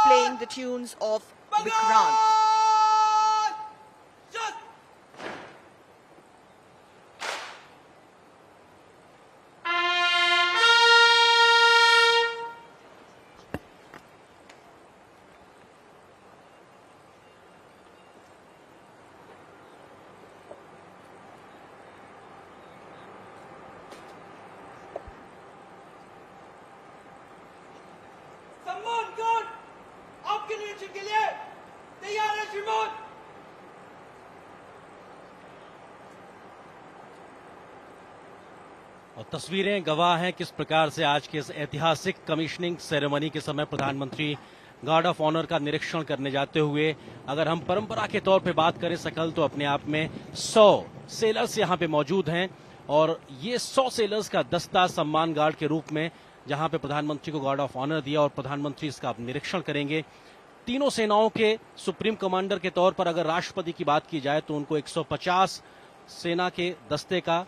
playing the tunes of Vikrant. आपके निरीक्षण के लिए तैयार है श्रीमान। और तस्वीरें गवाह हैं किस प्रकार से आज के इस ऐतिहासिक कमिश्निंग सेरेमनी के समय प्रधानमंत्री गार्ड ऑफ ऑनर का निरीक्षण करने जाते हुए, अगर हम परंपरा के तौर पे बात करें सकल, तो अपने आप में 100 सेलर्स यहां पे मौजूद हैं और ये 100 सेलर्स का दस्ता सम्मान गार्ड के रूप में जहां पे प्रधानमंत्री को गार्ड ऑफ ऑनर दिया और प्रधानमंत्री इसका निरीक्षण करेंगे। तीनों सेनाओं के सुप्रीम कमांडर के तौर पर अगर राष्ट्रपति की बात की जाए तो उनको 150 सेना के दस्ते का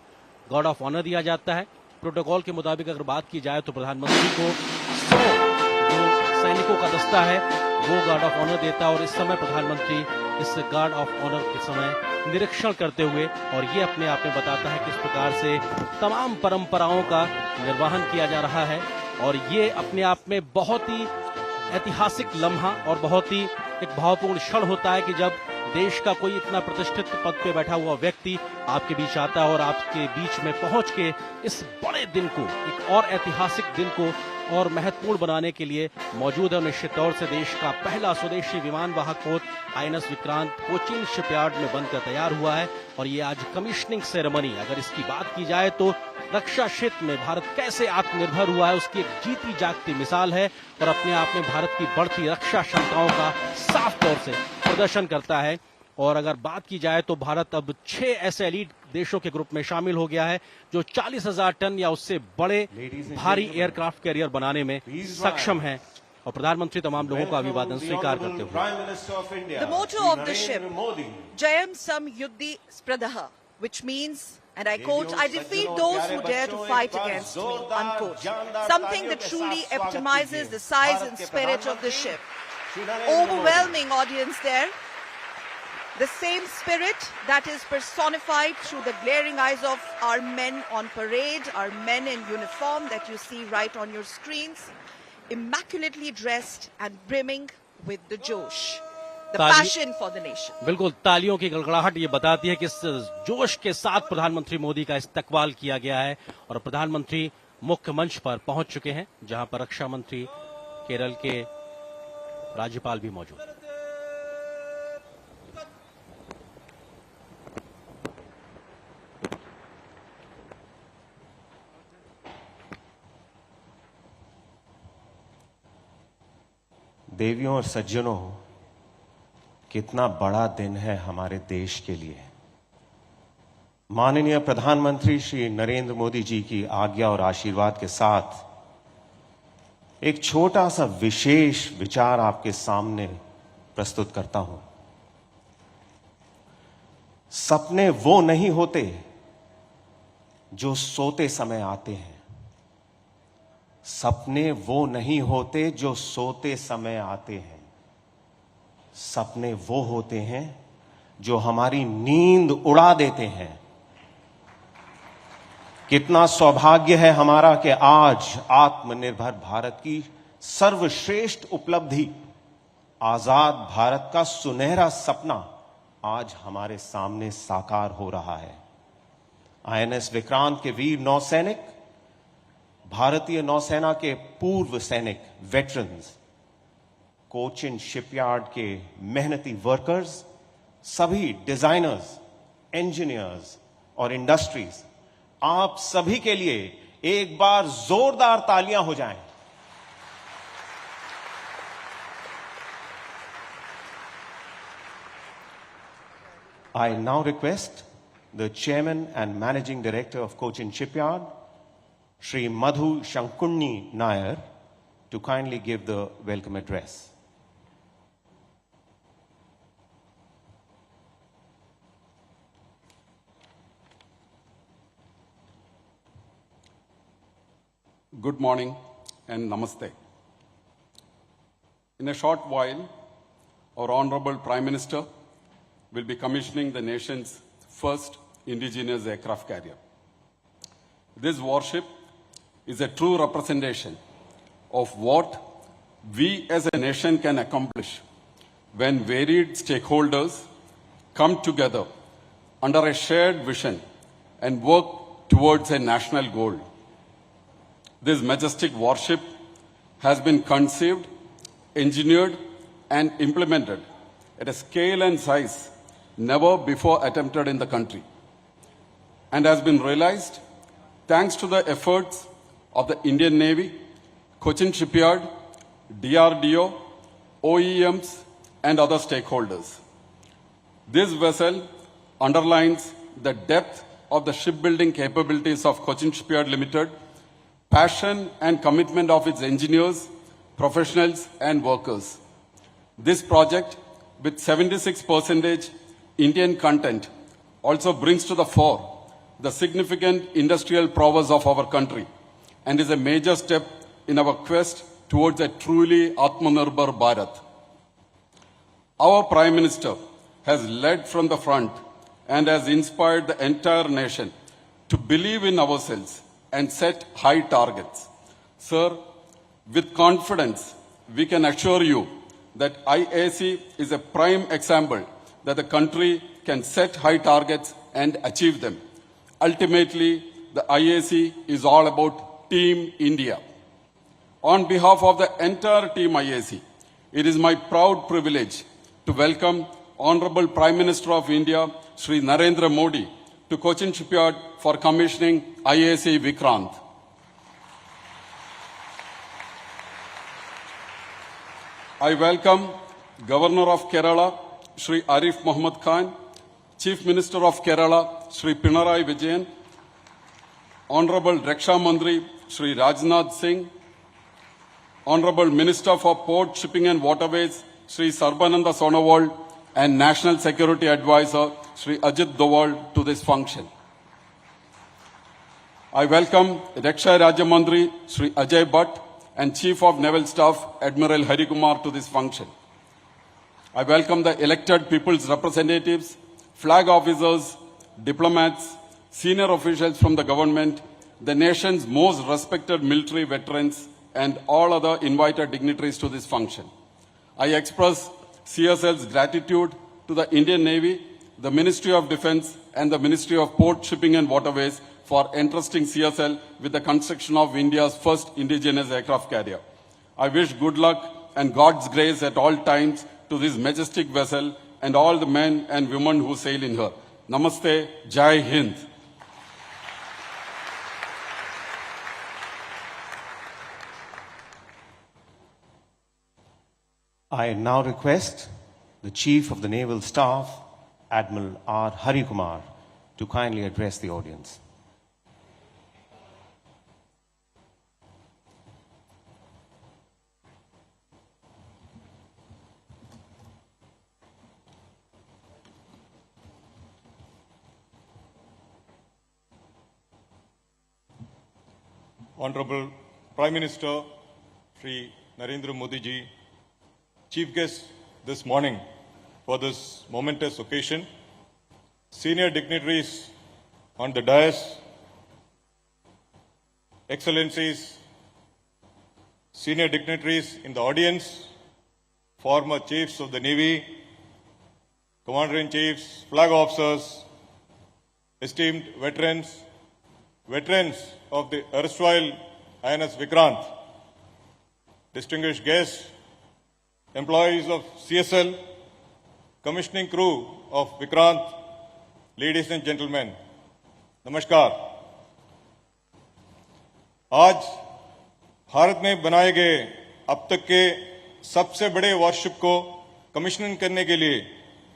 गार्ड ऑफ ऑनर दिया जाता है। प्रोटोकॉल के मुताबिक अगर बात की जाए तो प्रधानमंत्री को 100 जो सैनिकों का दस्ता है वो गार्ड ऑफ ऑनर देता है और इस समय प्रधानमंत्री इस गार्ड ऑफ ऑनर के समय निरीक्षण करते हुए, और ये अपने आप में बताता है किस प्रकार से तमाम परंपराओं का निर्वहन किया जा रहा है। और ये अपने आप में बहुत ही ऐतिहासिक लम्हा और बहुत ही एक भावपूर्ण क्षण होता है कि जब देश का कोई इतना प्रतिष्ठित पद पे बैठा हुआ व्यक्ति आपके बीच आता है और आपके बीच में पहुंच के इस बड़े दिन को, एक और ऐतिहासिक दिन को और महत्वपूर्ण बनाने के लिए मौजूद है। निश्चित तौर से देश का पहला स्वदेशी विमान वाहक पोत आईएनएस विक्रांत कोचीन शिपयार्ड में बनकर तैयार हुआ है और ये आज कमिश्निंग सेरेमनी, अगर इसकी बात की जाए तो रक्षा क्षेत्र में भारत कैसे आत्मनिर्भर हुआ है उसकी एक जीती जागती मिसाल है और अपने आप में भारत की बढ़ती रक्षा क्षमताओं का साफ तौर से प्रदर्शन करता है। और अगर बात की जाए तो भारत अब 6 ऐसे एलीट देशों के ग्रुप में शामिल हो गया है जो 40,000 टन या उससे बड़े भारी एयरक्राफ्ट कैरियर बनाने में सक्षम है और प्रधानमंत्री तमाम लोगों का अभिवादन स्वीकार करते हुए। The motto of the ship, Jayam Sam Yuddhi Spradaha, which means, and I quote, I defeat those who dare to fight against me, unquote. Something that truly epitomizes the size and spirit of the ship. Overwhelming audience there. The same spirit that is personified through the glaring eyes of our men on parade, our men in uniform that you see right on your screens, immaculately dressed and brimming with the josh, the passion for the nation. बिल्कुल, तालियों की गड़गड़ाहट ये बताती है कि इस जोश के साथ प्रधानमंत्री मोदी का इस्तकबाल किया गया है और प्रधानमंत्री मुख्य मंच पर पहुंच चुके हैं जहां पर रक्षा मंत्री, केरल के राज्यपाल भी मौजूद हैं। देवियों और सज्जनों, कितना बड़ा दिन है हमारे देश के लिए। माननीय प्रधानमंत्री श्री नरेंद्र मोदी जी की आज्ञा और आशीर्वाद के साथ एक छोटा सा विशेष विचार आपके सामने प्रस्तुत करता हूं। सपने वो नहीं होते जो सोते समय आते हैं। सपने वो नहीं होते जो सोते समय आते हैं। सपने वो होते हैं जो हमारी नींद उड़ा देते हैं। कितना सौभाग्य है हमारा कि आज आत्मनिर्भर भारत की सर्वश्रेष्ठ उपलब्धि, आजाद भारत का सुनहरा सपना आज हमारे सामने साकार हो रहा है। आईएनएस विक्रांत के वीर नौसैनिक, भारतीय नौसेना के पूर्व सैनिक वेटरन्स, कोचिन शिपयार्ड के मेहनती वर्कर्स, सभी डिजाइनर्स, इंजीनियर्स और इंडस्ट्रीज, आप सभी के लिए एक बार जोरदार तालियां हो जाएं। I now request the Chairman and Managing Director of Cochin Shipyard, Shri Madhu Shankunni Nair, to kindly give the welcome address. Good morning and namaste. In a short while, our Honorable Prime Minister will be commissioning the nation's first indigenous aircraft carrier. This warship is a true representation of what we as a nation can accomplish when varied stakeholders come together under a shared vision and work towards a national goal. This majestic warship has been conceived, engineered, and implemented at a scale and size never before attempted in the country, and has been realized thanks to the efforts of the Indian Navy, Cochin Shipyard, DRDO, OEMs, and other stakeholders. This vessel underlines the depth of the shipbuilding capabilities of Cochin Shipyard Limited, passion and commitment of its engineers, professionals, and workers. This project, with 76% Indian content, also brings to the fore the significant industrial prowess of our country and is a major step in our quest towards a truly Atmanirbhar Bharat. Our Prime Minister has led from the front and has inspired the entire nation to believe in ourselves and set high targets. Sir, with confidence, we can assure you that IAC is a prime example that the country can set high targets and achieve them. Ultimately, the IAC is all about Team India. On behalf of the entire Team IAC, it is my proud privilege to welcome Honorable Prime Minister of India, Shri Narendra Modi, to Cochin Shipyard for commissioning IAC Vikrant. I welcome Governor of Kerala, Shri Arif Muhammad Khan, Chief Minister of Kerala, Shri Pinarayi Vijayan, Honorable Raksha Mandri, Shri Rajnath Singh, Honorable Minister for Port, Shipping and Waterways, Shri Sarbananda Sonowal, and National Security Advisor, Shri Ajit Doval, to this function. I welcome Raksha Rajya Mandri, Shri Ajay Bhatt, and Chief of Naval Staff, Admiral Hari Kumar, to this function. I welcome the elected people's representatives, flag officers, diplomats, senior officials from the government, the nation's most respected military veterans, and all other invited dignitaries to this function. I express CSL's gratitude to the Indian Navy, the Ministry of Defense, and the Ministry of Port, Shipping and Waterways for entrusting CSL with the construction of India's first indigenous aircraft carrier. I wish good luck and God's grace at all times to this majestic vessel and all the men and women who sail in her. Namaste, Jai Hind. I now request the Chief of the Naval Staff, Admiral R. Hari Kumar, to kindly address the audience. Honorable Prime Minister Shri Narendra Modi ji, Chief guest this morning for this momentous occasion, senior dignitaries on the dais, Excellencies, senior dignitaries in the audience, former chiefs of the Navy, Commander-in-Chiefs, flag officers, esteemed veterans, veterans of the erstwhile INS Vikrant, distinguished guests, employees of CSL, commissioning crew of Vikrant, ladies and gentlemen, नमस्कार। आज भारत में बनाए गए अब तक के सबसे बड़े वॉरशिप को कमिश्निंग करने के लिए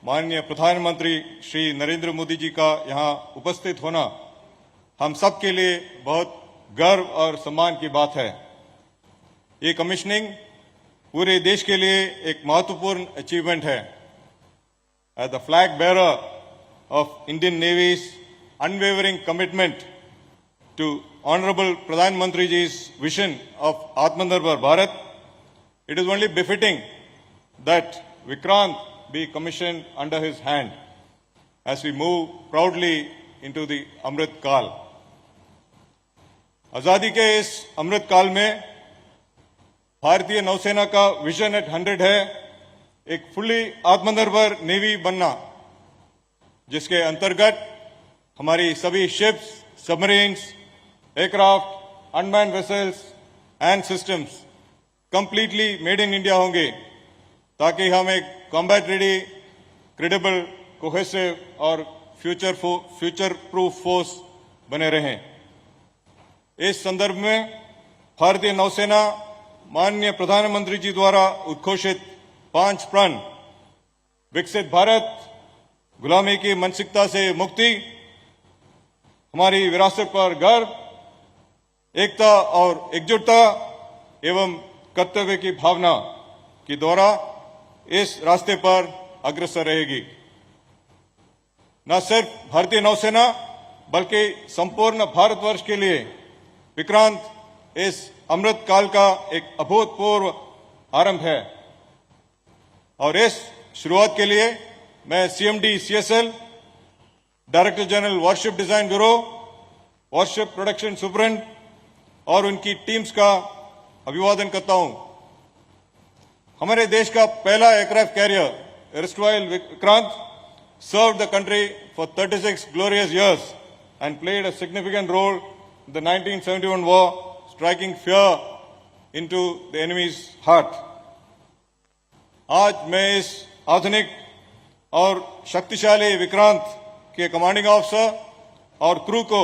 माननीय प्रधानमंत्री श्री नरेंद्र मोदी जी का यहां उपस्थित होना हम सब के लिए बहुत गर्व और सम्मान की बात है। ये कमिश्निंग पूरे देश के लिए एक महत्वपूर्ण अचीवमेंट है। As the flag bearer of Indian Navy's unwavering commitment to Honorable Pradhan Mantri ji's vision of Atmanirbhar Bharat, it is only befitting that Vikrant be commissioned under his hand as we move proudly into the Amrit Kal. आजादी के इस अमृत काल में भारतीय नौसेना का vision eight 100 है एक फुल्ली आत्मनिर्भर नेवी बनना, जिसके अंतर्गत हमारी सभी ships, submarines, aircraft, unmanned vessels and systems completely made in India होंगे, ताकि हम एक कॉम्बैट रेडी, क्रेडिबल, कोहेसिव और फ्यूचर प्रूफ फोर्स बने रहें। इस संदर्भ में भारतीय नौसेना माननीय प्रधानमंत्री जी द्वारा उद्घोषित 5 प्रण विकसित भारत, गुलामी की मानसिकता से मुक्ति, हमारी विरासत पर गर्व, एकता और एकजुटता एवं कर्तव्य की भावना के द्वारा इस रास्ते पर अग्रसर रहेगी। न सिर्फ भारतीय नौसेना बल्कि संपूर्ण भारतवर्ष के लिए विक्रांत इस अमृत काल का एक अभूतपूर्व आरंभ है और इस शुरुआत के लिए मैं CMD CSL, director general warship design bureau, warship production superintendent और उनकी टीम्स का अभिवादन करता हूं। हमारे देश का पहला aircraft carrier erstwhile Vikrant served the country for 36 glorious years and played a significant role in the 1971 war, striking fear into the enemy's heart. आज मैं इस आधुनिक और शक्तिशाली विक्रांत के कमांडिंग ऑफिसर और क्रू को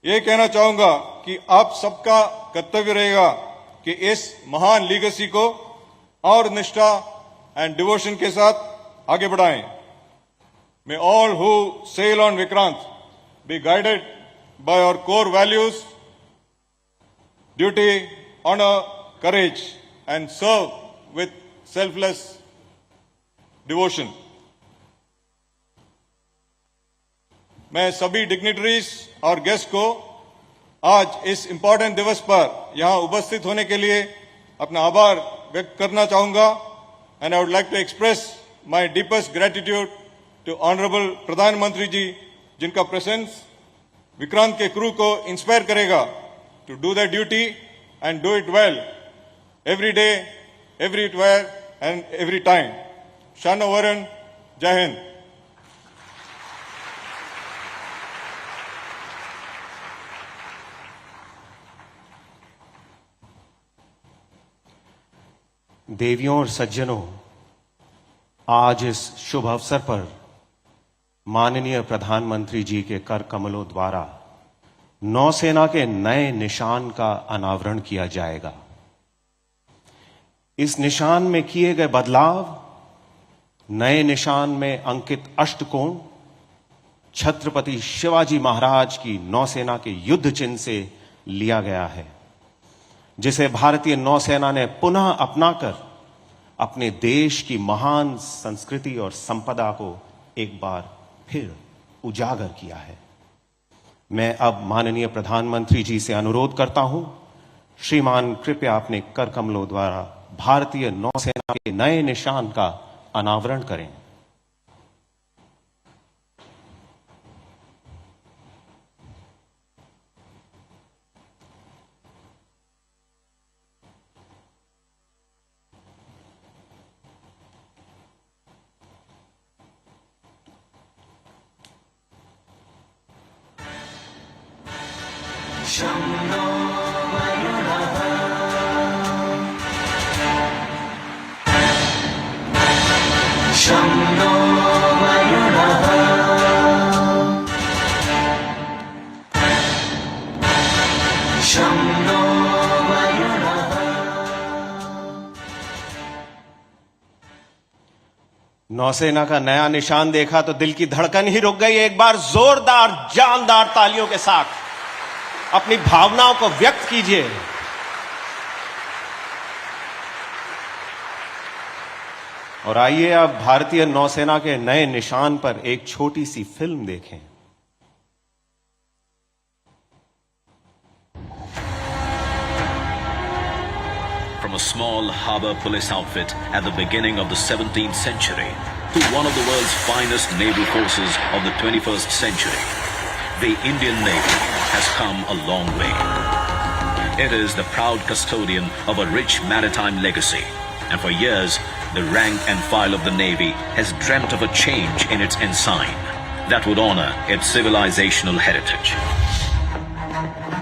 ये कहना चाहूंगा कि आप सबका कर्तव्य रहेगा कि इस महान लीगेसी को और निष्ठा एंड डिवोशन के साथ आगे बढ़ाएं। May all who sail on Vikrant be guided by our core values, duty, honor, courage, and serve with selfless devotion. मैं सभी डिग्निटरीज और गेस्ट को आज इस इंपॉर्टेंट दिवस पर यहां उपस्थित होने के लिए अपना आभार व्यक्त करना चाहूंगा and I would like to express my deepest gratitude to honourable प्रधानमंत्री जी, जिनका प्रेजेंस विक्रांत के क्रू को इंस्पायर करेगा to do the duty and do it well every day, everywhere and every time. शानो वरण, जय हिंद। देवियों और सज्जनों, आज इस शुभ अवसर पर माननीय प्रधानमंत्री जी के कर कमलों द्वारा नौसेना के नए निशान का अनावरण किया जाएगा। इस निशान में किए गए बदलाव, नए निशान में अंकित अष्टकोण छत्रपति शिवाजी महाराज की नौसेना के युद्ध चिन्ह से लिया गया है, जिसे भारतीय नौसेना ने पुनः अपनाकर अपने देश की महान संस्कृति और संपदा को एक बार फिर उजागर किया है। मैं अब माननीय प्रधानमंत्री जी से अनुरोध करता हूं, श्रीमान कृपया अपने कर कमलों द्वारा भारतीय नौसेना के नए निशान का अनावरण करें। नौसेना का नया निशान देखा तो दिल की धड़कन ही रुक गई। एक बार जोरदार जानदार तालियों के साथ अपनी भावनाओं को व्यक्त कीजिए। और आइए अब भारतीय नौसेना के नए निशान पर एक छोटी सी फिल्म देखें। From a a small harbor police outfit at the beginning of the 17th century to one of the world's finest naval forces of the 21st century, the Indian Navy has come a long way. It is the proud custodian of a rich maritime legacy, and for years, the rank and file of the Navy has dreamt of a change in its ensign that would honor its civilizational heritage.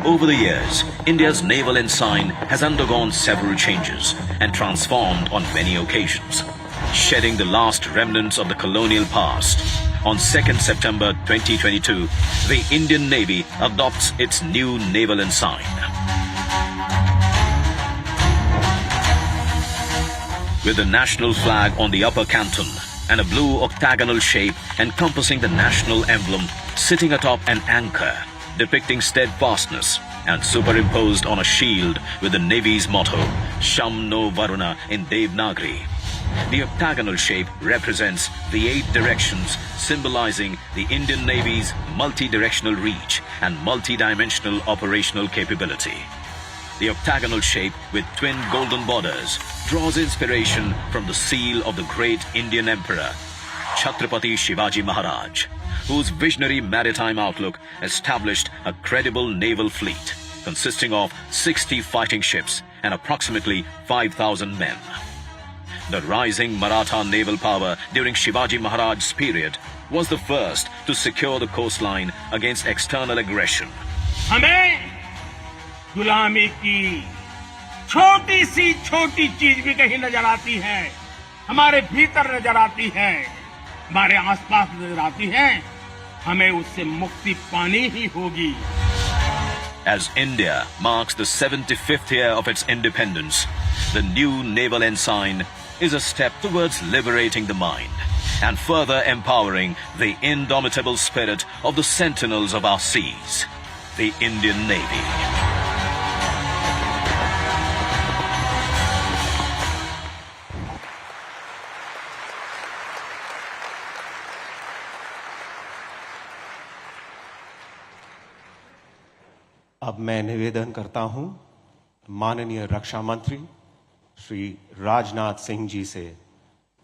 Over the years, India's naval ensign has undergone several changes and transformed on many occasions, shedding the last remnants of the colonial past. On 2nd September 2022, the Indian Navy adopts its new naval ensign. With the national flag on the upper canton and a blue octagonal shape encompassing the national emblem sitting atop an anchor depicting steadfastness and superimposed on a shield with the Navy's motto, Sham No Varuna in Devanagari. The octagonal shape represents the 8 directions, symbolizing the Indian Navy's multi-directional reach and multi-dimensional operational capability. The octagonal shape with twin golden borders draws inspiration from the seal of the great Indian Emperor, Chhatrapati Shivaji Maharaj, whose visionary maritime outlook established a credible naval fleet consisting of 60 fighting ships and approximately 5,000 men. The rising Maratha naval power during Shivaji Maharaj's period was the first to secure the coastline against external aggression. हमें गुलामी की छोटी सी छोटी चीज भी कहीं नजर आती है, हमारे भीतर नजर आती है, हमारे आसपास नजर आती है, हमें उससे मुक्ति पानी ही होगी. As India marks the 75th year of its independence, the new naval ensign is a step towards liberating the mind and further empowering the indomitable spirit of the sentinels of our seas, the Indian Navy. अब मैं निवेदन करता हूं माननीय रक्षा मंत्री श्री राजनाथ सिंह जी से,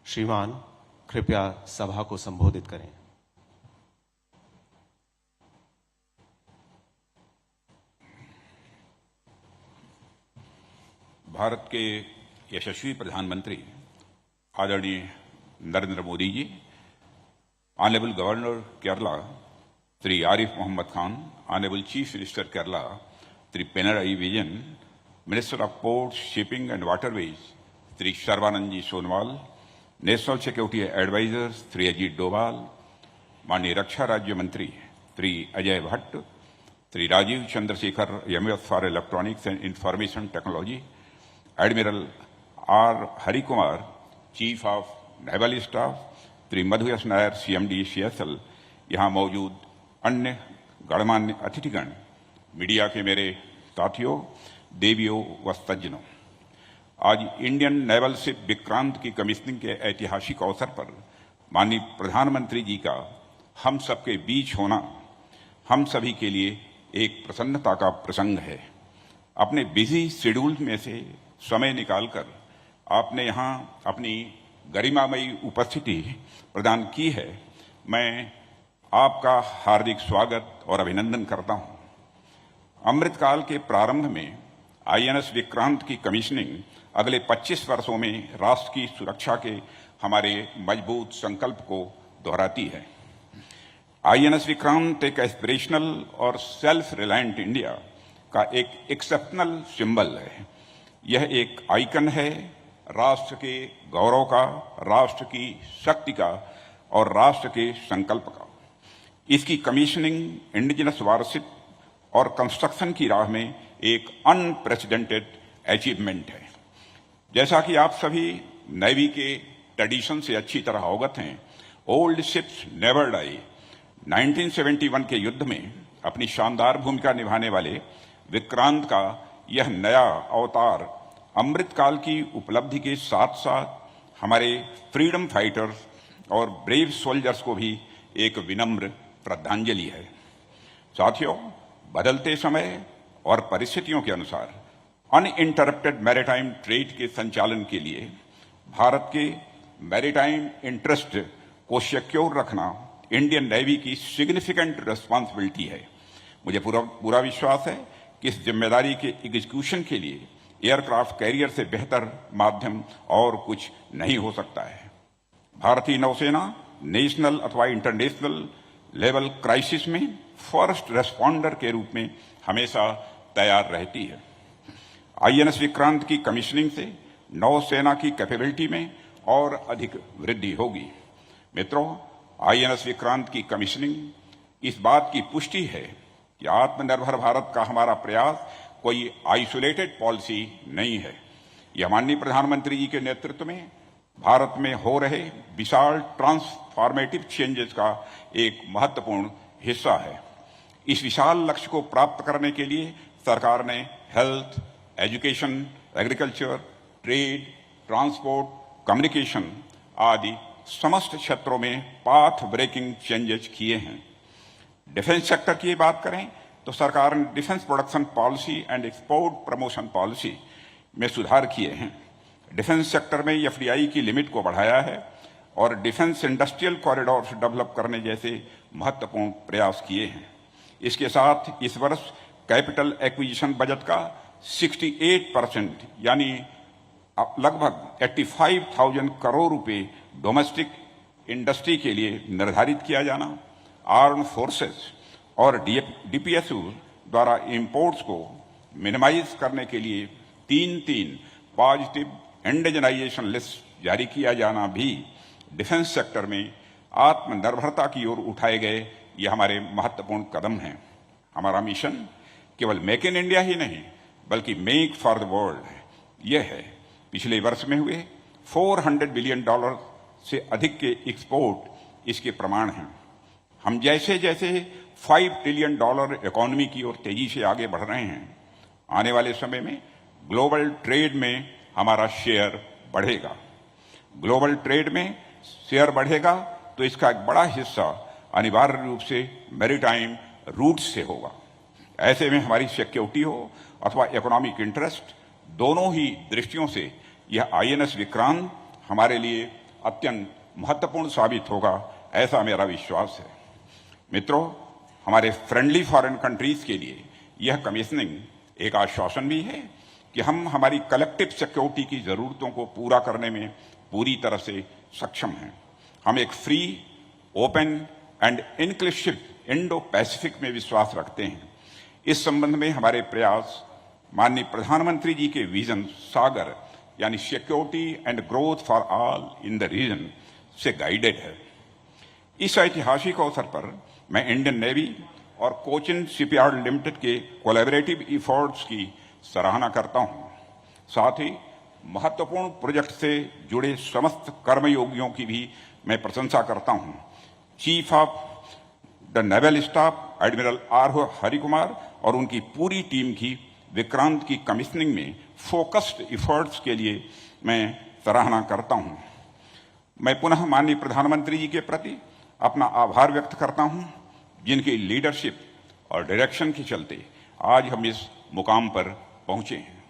श्रीमान कृपया सभा को संबोधित करें. भारत के यशस्वी प्रधानमंत्री आदरणीय Narendra Modi ji, honourable governor Kerala Shri Arif Mohammed Khan, honourable chief minister Kerala Shri Pinarayi Vijayan, minister of ports, shipping and waterways Shri Sarbananda ji Sonowal, national security advisor Shri Ajit Doval, माननीय रक्षा राज्य मंत्री Shri Ajay Bhatt, Shri Rajeev Chandrasekhar MS for electronics and information technology, admiral R Harikumar, chief of naval staff, Shri Madhu S Nair, CMD CSL, यहाँ मौजूद अन्य गणमान्य अतिथिगण, मीडिया के मेरे साथियों, देवियों व सज्जनों, आज इंडियन नेवल शिप विक्रांत की कमीशनिंग के ऐतिहासिक अवसर पर माननीय प्रधानमंत्री जी का हम सबके बीच होना हम सभी के लिए एक प्रसन्नता का प्रसंग है. अपने बिजी शेड्यूल में से समय निकालकर आपने यहाँ अपनी गरिमामयी उपस्थिति प्रदान की है. मैं आपका हार्दिक स्वागत और अभिनंदन करता हूं. अमृतकाल के प्रारंभ में आईएनएस विक्रांत की कमीशनिंग अगले 25 वर्षों में राष्ट्र की सुरक्षा के हमारे मजबूत संकल्प को दोहराती है. आईएनएस विक्रांत एक एस्पिरेशनल और सेल्फ रिलायंट इंडिया का एक एक्सेप्शनल सिंबल है. यह एक आइकन है राष्ट्र के गौरव का, राष्ट्र की शक्ति का और राष्ट्र के संकल्प का. इसकी कमीशनिंग इंडिजिनस वारशिप और कंस्ट्रक्शन की राह में एक अनप्रेसिडेंटेड अचीवमेंट है. जैसा कि आप सभी नेवी के ट्रेडिशन से अच्छी तरह अवगत हैं, ओल्ड शिप्स नेवर डाई. 1971 के युद्ध में अपनी शानदार भूमिका निभाने वाले विक्रांत का यह नया अवतार अमृतकाल की उपलब्धि के साथ साथ हमारे फ्रीडम फाइटर्स और ब्रेव सोल्जर्स को भी एक विनम्र श्रद्धांजलि है. साथियों, बदलते समय और परिस्थितियों के अनुसार अनइंटरप्टेड मैरीटाइम ट्रेड के संचालन के लिए भारत के मैरीटाइम इंटरेस्ट को सिक्योर रखना इंडियन नेवी की सिग्निफिकेंट रिस्पॉन्सिबिलिटी है। मुझे पूरा विश्वास है कि इस जिम्मेदारी के एग्जीक्यूशन के लिए एयरक्राफ्ट कैरियर से बेहतर माध्यम और कुछ नहीं हो सकता है। भारतीय नौसेना नेशनल अथवा इंटरनेशनल लेवल क्राइसिस में फर्स्ट रेस्पॉन्डर के रूप में हमेशा तैयार रहती है। आईएनएस विक्रांत की कमीशनिंग से नौसेना की कैपेबिलिटी में और अधिक वृद्धि होगी। मित्रों, आईएनएस विक्रांत की कमीशनिंग इस बात की पुष्टि है कि आत्मनिर्भर भारत का हमारा प्रयास कोई आइसोलेटेड पॉलिसी नहीं है। यह माननीय प्रधानमंत्री जी के नेतृत्व में भारत में हो रहे विशाल ट्रांसफॉर्मेटिव चेंजेस का एक महत्वपूर्ण हिस्सा है। इस विशाल लक्ष्य को प्राप्त करने के लिए सरकार ने health, education, agriculture, trade, transport, communication आदि समस्त क्षेत्रों में पाथ ब्रेकिंग चेंजेस किए हैं। डिफेंस सेक्टर की बात करें तो सरकार ने defence production policy and export promotion policy में सुधार किए हैं। डिफेंस सेक्टर में एफडीआई की लिमिट को बढ़ाया है और डिफेंस इंडस्ट्रियल कॉरिडोर डेवलप करने जैसे महत्वपूर्ण प्रयास किए हैं। इसके साथ इस वर्ष कैपिटल एक्विजिशन बजट का 68% यानी लगभग 85,000 करोड़ रुपए डोमेस्टिक इंडस्ट्री के लिए निर्धारित किया जाना, आर्म फोर्सेस और डीपीएसयू द्वारा इंपोर्ट्स को मिनिमाइज करने के लिए 3 पॉजिटिव इंडिजनाइजेशन लिस्ट जारी किया जाना भी डिफेंस सेक्टर में आत्मनिर्भरता की ओर उठाए गए ये हमारे महत्वपूर्ण कदम हैं। हमारा मिशन केवल मेक इन इंडिया ही नहीं बल्कि मेक फॉर द वर्ल्ड है। यह है पिछले वर्ष में हुए $400 बिलियन से अधिक के एक्सपोर्ट इसके प्रमाण हैं। हम जैसे जैसे $5 ट्रिलियन इकोनॉमी की ओर तेजी से आगे बढ़ रहे हैं, आने वाले समय में ग्लोबल ट्रेड में हमारा शेयर बढ़ेगा। ग्लोबल ट्रेड में शेयर बढ़ेगा तो इसका एक बड़ा हिस्सा अनिवार्य रूप से मैरीटाइम रूट से होगा। ऐसे में हमारी सिक्योरिटी हो अथवा इकोनॉमिक इंटरेस्ट, दोनों ही दृष्टियों से यह आईएनएस विक्रांत हमारे लिए अत्यंत महत्वपूर्ण साबित होगा, ऐसा मेरा विश्वास है। मित्रों, हमारे फ्रेंडली फॉरेन कंट्रीज के लिए यह कमीशनिंग एक आश्वासन भी है कि हम हमारी कलेक्टिव सिक्योरिटी की जरूरतों को पूरा करने में पूरी तरह से सक्षम हैं। हम एक free, open and inclusive Indo Pacific में विश्वास रखते हैं। इस संबंध में हमारे प्रयास माननीय प्रधानमंत्री जी के विजन सागर यानी security and growth for all in the region से गाइडेड है। इस ऐतिहासिक अवसर पर मैं इंडियन नेवी और कोचिन शिपयार्ड लिमिटेड के कोलैबोरेटिव एफर्ट्स की सराहना करता हूं। साथ ही महत्वपूर्ण प्रोजेक्ट से जुड़े समस्त कर्मयोगियों की भी मैं प्रशंसा करता हूं। Chief of the naval staff admiral R Harikumar और उनकी पूरी टीम की विक्रांत की कमीशनिंग में फोकस्ड एफर्ट्स के लिए मैं सराहना करता हूं। मैं पुनः माननीय प्रधानमंत्री जी के प्रति अपना आभार व्यक्त करता हूं, जिनकी लीडरशिप और डायरेक्शन के चलते आज हम इस मुकाम पर पहुंचे हैं।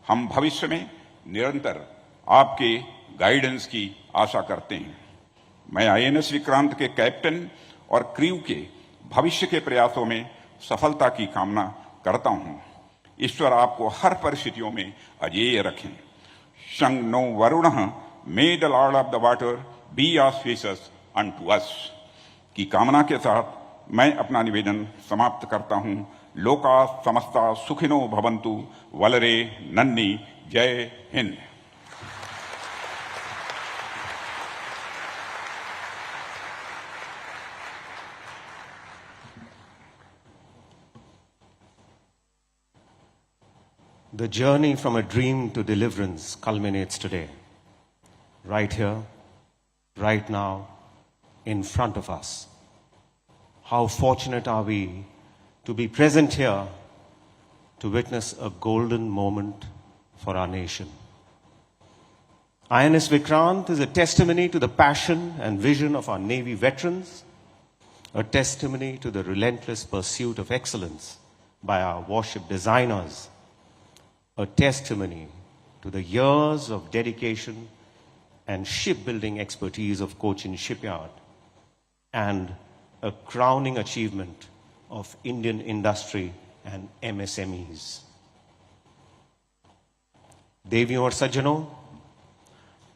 हम भविष्य में निरंतर आपके गाइडेंस की आशा करते हैं। मैं आईएनएस विक्रांत के कैप्टन और क्रू के भविष्य के प्रयासों में सफलता की कामना करता हूं। ईश्वर आपको हर परिस्थितियों में अजेय रखें। शं नो वरुणः may the lord of the water be auspicious unto us की कामना के साथ मैं अपना निवेदन समाप्त करता हूं। लोका समस्ता सुखिनो भवन्तु, वलरे नन्नी, जय Hind. The journey from a dream to deliverance culminates today, right here, right now, in front of us. How fortunate are we to be present here to witness a golden moment for our nation. INS Vikrant is a testimony to the passion and vision of our Navy veterans, a testimony to the relentless pursuit of excellence by our warship designers, a testimony to the years of dedication and shipbuilding expertise of Cochin Shipyard, and a crowning achievement of Indian industry and MSMEs. देवियों और सज्जनों,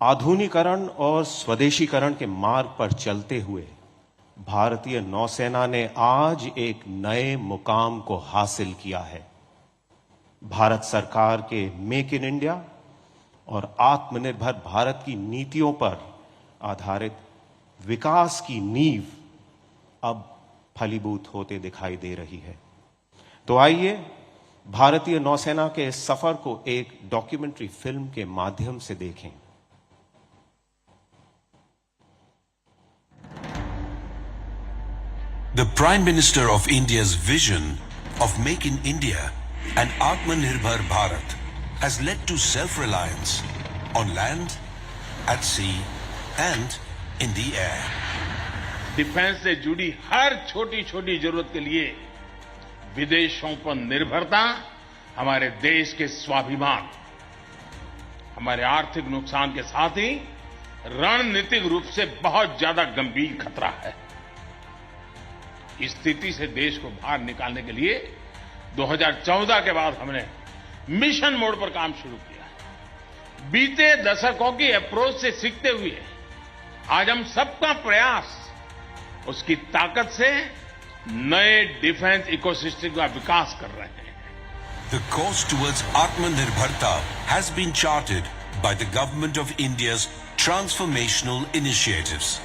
आधुनिकीकरण और स्वदेशीकरण के मार्ग पर चलते हुए भारतीय नौसेना ने आज एक नए मुकाम को हासिल किया है। भारत सरकार के मेक इन इंडिया और आत्मनिर्भर भारत की नीतियों पर आधारित विकास की नींव अब फलीभूत होते दिखाई दे रही है। तो आइए भारतीय नौसेना के इस सफर को एक डॉक्यूमेंट्री फिल्म के माध्यम से देखें। The Prime Minister of India's vision of Make in India and Atmanirbhar Bharat has led to self-reliance on land, at sea and in the air. Defence से जुड़ी हर छोटी छोटी जरूरत के लिए विदेशों पर निर्भरता हमारे देश के स्वाभिमान, हमारे आर्थिक नुकसान के साथ ही रणनीतिक रूप से बहुत ज्यादा गंभीर खतरा है। इस स्थिति से देश को बाहर निकालने के लिए 2014 के बाद हमने मिशन मोड पर काम शुरू किया। बीते दशकों की अप्रोच से सीखते हुए आज हम सबका प्रयास उसकी ताकत से नए डिफेंस इकोसिस्टम का विकास कर रहे हैं। The course towards Atmanirbharta has been charted by the Government of India's transformational initiatives.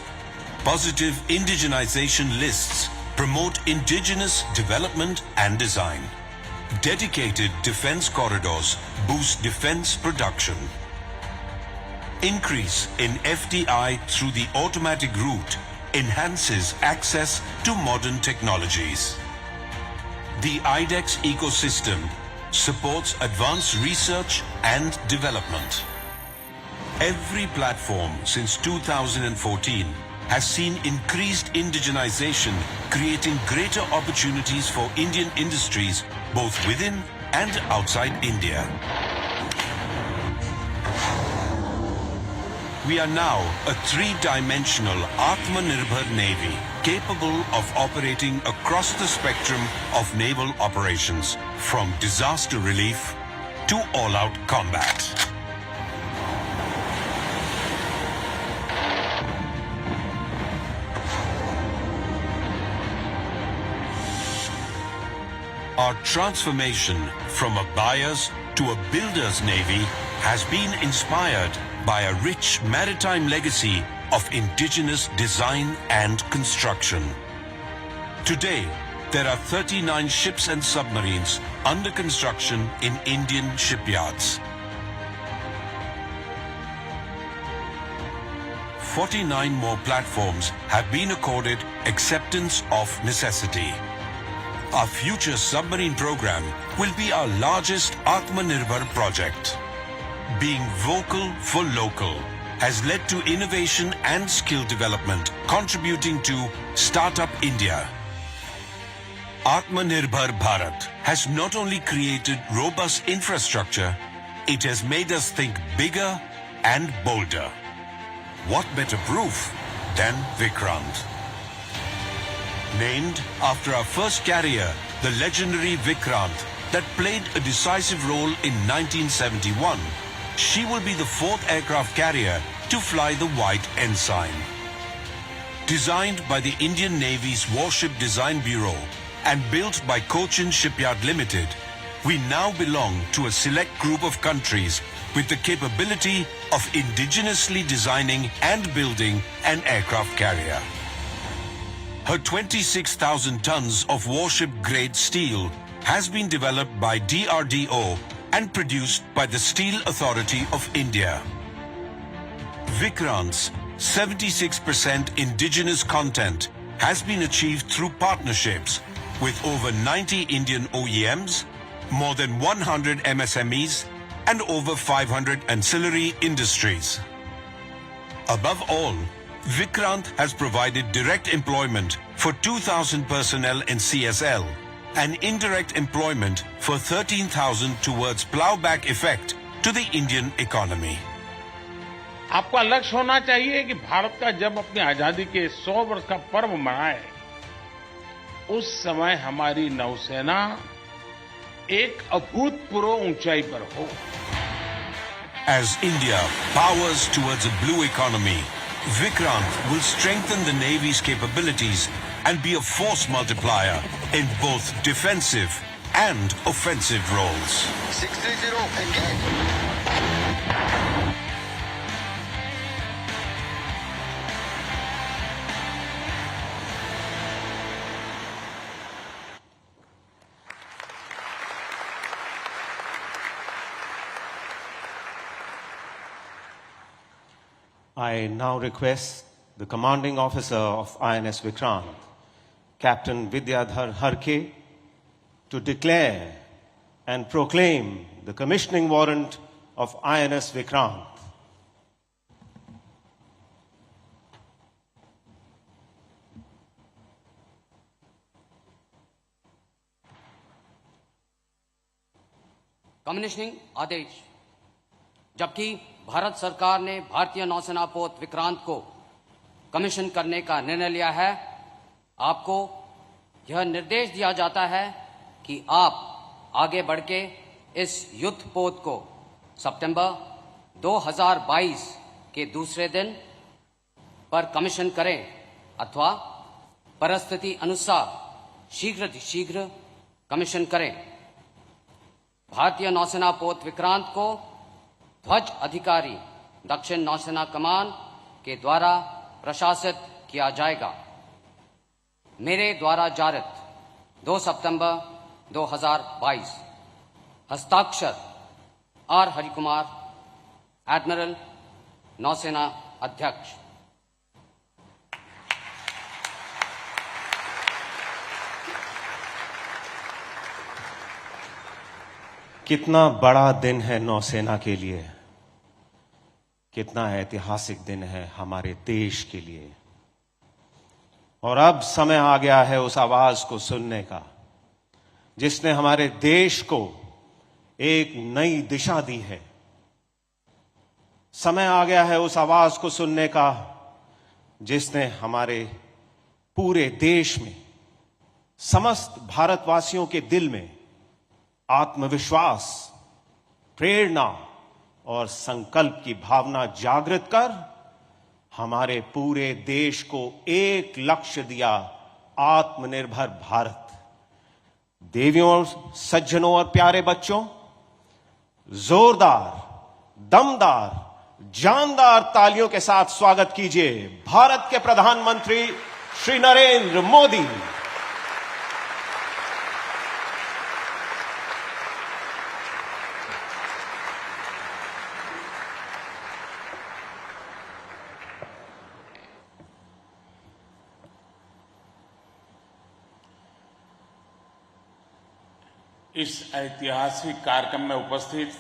Positive indigenization lists promote indigenous development and design. Dedicated defense corridors boost defense production. Increase in FDI through the automatic route enhances access to modern technologies. The IDEX ecosystem supports advanced research and development. Every platform since 2014 has seen increased indigenization, creating greater opportunities for Indian industries both within and outside India. We are now a three-dimensional Atmanirbhar Navy capable of operating across the spectrum of naval operations, from disaster relief to all-out combat. Our transformation from a buyer's to a builder's navy has been inspired by a rich maritime legacy of indigenous design and construction. Today, there are 39 ships and submarines under construction in Indian shipyards. 49 more platforms have been accorded acceptance of necessity. Our future submarine program will be our largest Atmanirbhar project. Being vocal for local has led to innovation and skill development, contributing to Startup India. Atmanirbhar Bharat has not only created robust infrastructure, it has made us think bigger and bolder. What better proof than Vikrant? Named after our first carrier, the legendary Vikrant, that played a decisive role in 1971, she will be the fourth aircraft carrier to fly the white Ensign. Designed by the Indian Navy's Warship Design Bureau and built by Cochin Shipyard Limited, we now belong to a select group of countries with the capability of indigenously designing and building an aircraft carrier. Her 26,000 tons of warship-grade steel has been developed by DRDO and produced by the Steel Authority of India. Vikrant's 76% indigenous content has been achieved through partnerships with over 90 Indian OEMs, more than 100 MSMEs, and over 500 ancillary industries. Above all, Vikrant has provided direct employment for 2,000 personnel in CSL and indirect employment for 13,000 towards plowback effect to the Indian economy. आपका लक्ष्य होना चाहिए कि भारत का जब अपनी आजादी के 100 वर्ष का पर्व मनाए, उस समय हमारी नौसेना एक अभूतपूर्व ऊंचाई पर हो. As India powers towards a blue economy, Vikrant will strengthen the Navy's capabilities and be a force multiplier in both defensive and offensive roles. 630, engage. I now request the commanding officer of INS Vikrant, Captain Vidyadhar Harke, to declare and proclaim the commissioning warrant of INS Vikrant. Commissioning आदेश. जबकि भारत सरकार ने भारतीय नौसेना पोत विक्रांत को commission करने का निर्णय लिया है, आपको यह निर्देश दिया जाता है कि आप आगे बढ़ के इस युद्ध पोत को सितंबर 2022 के दूसरे दिन पर कमीशन करें अथवा परिस्थिति अनुसार शीघ्र कमीशन करें. भारतीय नौसेना पोत विक्रांत को ध्वज अधिकारी दक्षिण नौसेना कमान के द्वारा प्रशासित किया जाएगा. मेरे द्वारा जारित 2 सितंबर 2022. हस्ताक्षर आर हरिकुमार, एडमिरल, नौसेना अध्यक्ष. कितना बड़ा दिन है नौसेना के लिए, कितना ऐतिहासिक दिन है हमारे देश के लिए. और अब समय आ गया है उस आवाज को सुनने का जिसने हमारे देश को एक नई दिशा दी है. समय आ गया है उस आवाज को सुनने का जिसने हमारे पूरे देश में, समस्त भारतवासियों के दिल में आत्मविश्वास, प्रेरणा और संकल्प की भावना जागृत कर हमारे पूरे देश को एक लक्ष्य दिया, आत्मनिर्भर भारत. देवियों, सज्जनों और प्यारे बच्चों, जोरदार, दमदार, जानदार तालियों के साथ स्वागत कीजिए भारत के प्रधानमंत्री श्री नरेंद्र मोदी. इस ऐतिहासिक कार्यक्रम में उपस्थित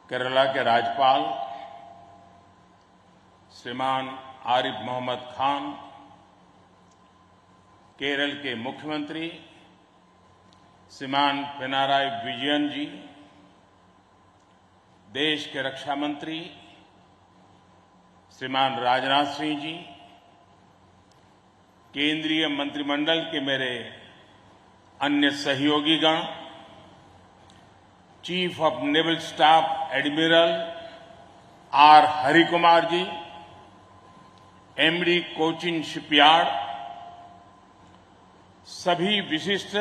केरला के राज्यपाल श्रीमान आरिफ मोहम्मद खान, केरल के मुख्यमंत्री श्रीमान पिनाराई विजयन जी, देश के रक्षा मंत्री श्रीमान राजनाथ सिंह जी, केंद्रीय मंत्रिमंडल के मेरे अन्य सहयोगीगण, chief of naval staff admiral R Harikumar ji, MD Cochin shipyard, सभी विशिष्ट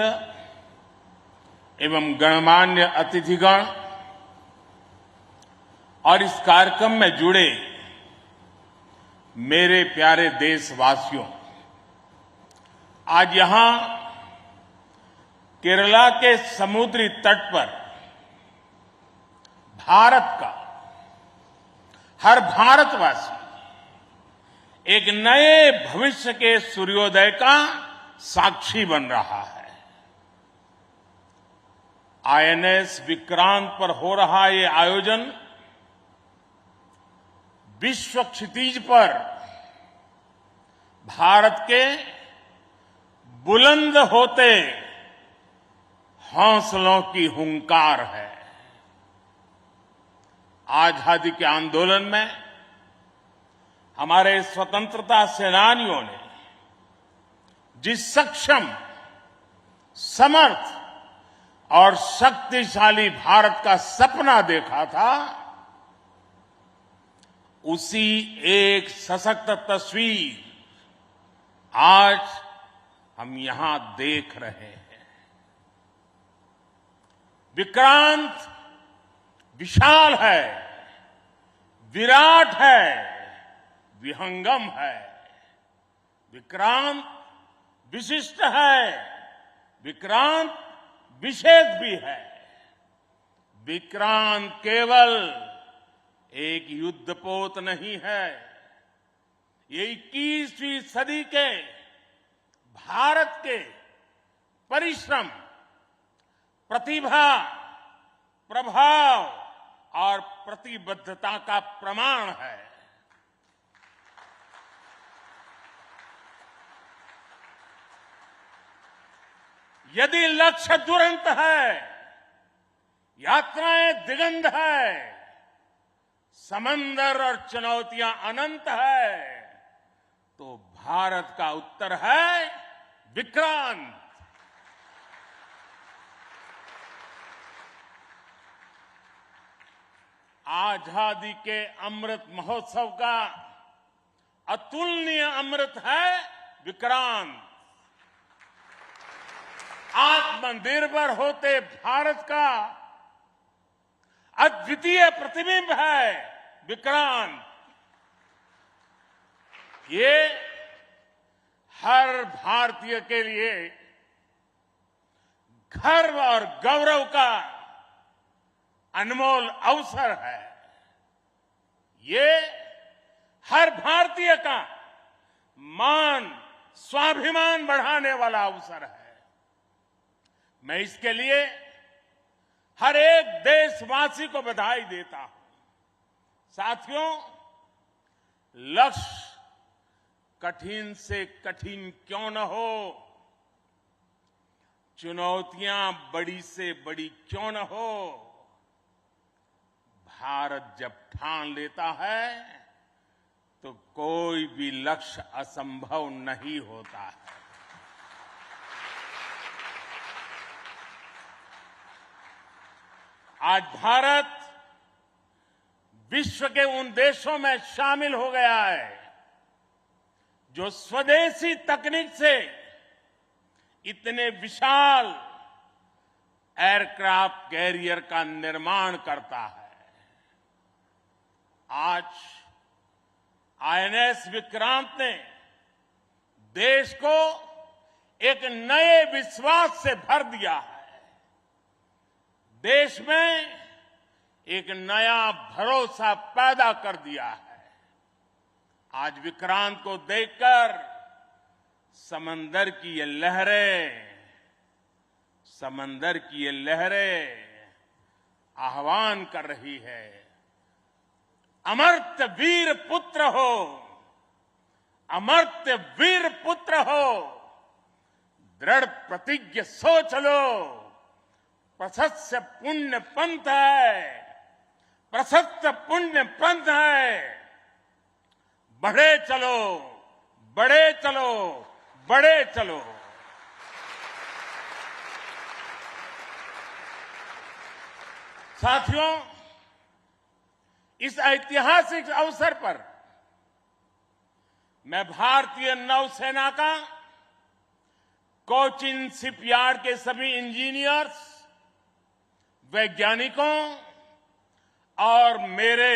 एवं गणमान्य अतिथिगण और इस कार्यक्रम में जुड़े मेरे प्यारे देशवासियों, आज यहां केरला के समुद्री तट पर भारत का हर भारतवासी एक नए भविष्य के सूर्योदय का साक्षी बन रहा है. आईएनएस विक्रांत पर हो रहा ये आयोजन विश्व क्षितिज पर भारत के बुलंद होते हौसलों की हुंकार है। आजादी के आंदोलन में हमारे स्वतंत्रता सेनानियों ने जिस सक्षम, समर्थ और शक्तिशाली भारत का सपना देखा था, उसी एक सशक्त तस्वीर आज हम यहां देख रहे हैं। विक्रांत विशाल है, विराट है, विहंगम है। विक्रांत विशिष्ट है, विक्रांत विशेष भी है। विक्रांत केवल एक युद्धपोत नहीं है, ये 21वीं सदी के भारत के परिश्रम, प्रतिभा, प्रभाव और प्रतिबद्धता का प्रमाण है। यदि लक्ष्य दुरंत है, यात्राएं दिगंत है, समंदर और चुनौतियां अनंत है, तो भारत का उत्तर है विक्रांत। आजादी के अमृत महोत्सव का अतुलनीय अमृत है विक्रांत। आत्मनिर्भर होते भारत का अद्वितीय प्रतिबिंब है विक्रांत। ये हर भारतीय के लिए गर्व और गौरव का अनमोल अवसर है। ये हर भारतीय का मान, स्वाभिमान बढ़ाने वाला अवसर है। मैं इसके लिए हर एक देशवासी को बधाई देता हूं। साथियों, लक्ष्य कठिन से कठिन क्यों न हो, चुनौतियां बड़ी से बड़ी क्यों न हो, भारत जब ठान लेता है तो कोई भी लक्ष्य असंभव नहीं होता है। आज भारत विश्व के उन देशों में शामिल हो गया है जो स्वदेशी तकनीक से इतने विशाल एयरक्राफ्ट कैरियर का निर्माण करता है। आज आईएनएस विक्रांत ने देश को एक नए विश्वास से भर दिया है। देश में एक नया भरोसा पैदा कर दिया है। आज विक्रांत को देखकर समंदर की ये लहरें आह्वान कर रही है, अमर्त्य वीर पुत्र हो, अमर्त्य वीर पुत्र हो, दृढ़ प्रतिज्ञ सोच लो, प्रशस्त पुण्य पंथ है, प्रशस्त पुण्य पंथ है। बढ़े चलो, बढ़े चलो, बढ़े चलो। साथियों, इस ऐतिहासिक अवसर पर मैं भारतीय नौसेना का कोचिन शिपयार्ड के सभी इंजीनियर्स, वैज्ञानिकों और मेरे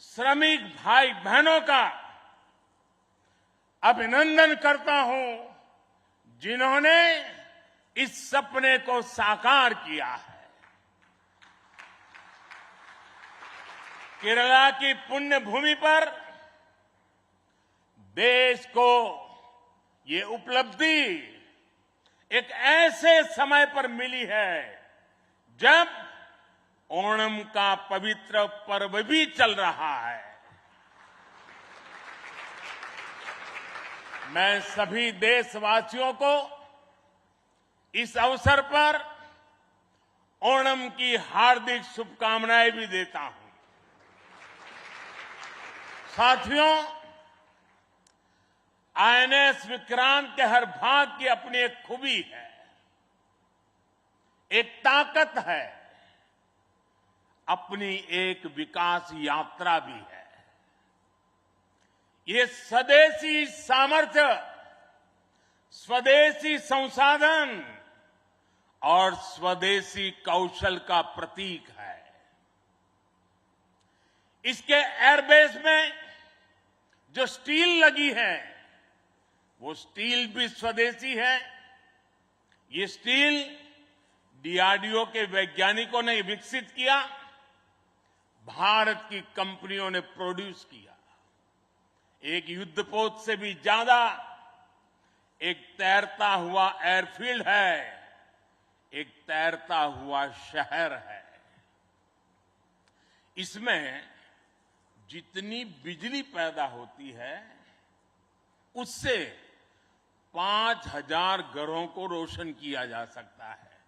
श्रमिक भाई बहनों का अभिनंदन करता हूं, जिन्होंने इस सपने को साकार किया है। केरला की पुण्य भूमि पर देश को ये उपलब्धि एक ऐसे समय पर मिली है जब ओणम का पवित्र पर्व भी चल रहा है। मैं सभी देशवासियों को इस अवसर पर ओणम की हार्दिक शुभकामनाएं भी देता हूं। साथियों, आईएनएस विक्रांत के हर भाग की अपनी एक खूबी है, एक ताकत है, अपनी एक विकास यात्रा भी है। ये स्वदेशी सामर्थ्य, स्वदेशी संसाधन और स्वदेशी कौशल का प्रतीक है। इसके एयरबेस में जो स्टील लगी है, वो स्टील भी स्वदेशी है। ये स्टील डीआरडीओ के वैज्ञानिकों ने विकसित किया, भारत की कंपनियों ने प्रोड्यूस किया। एक युद्धपोत से भी ज्यादा एक तैरता हुआ एयरफील्ड है, एक तैरता हुआ शहर है। इसमें जितनी बिजली पैदा होती है, उससे 5000 घरों को रोशन किया जा सकता है।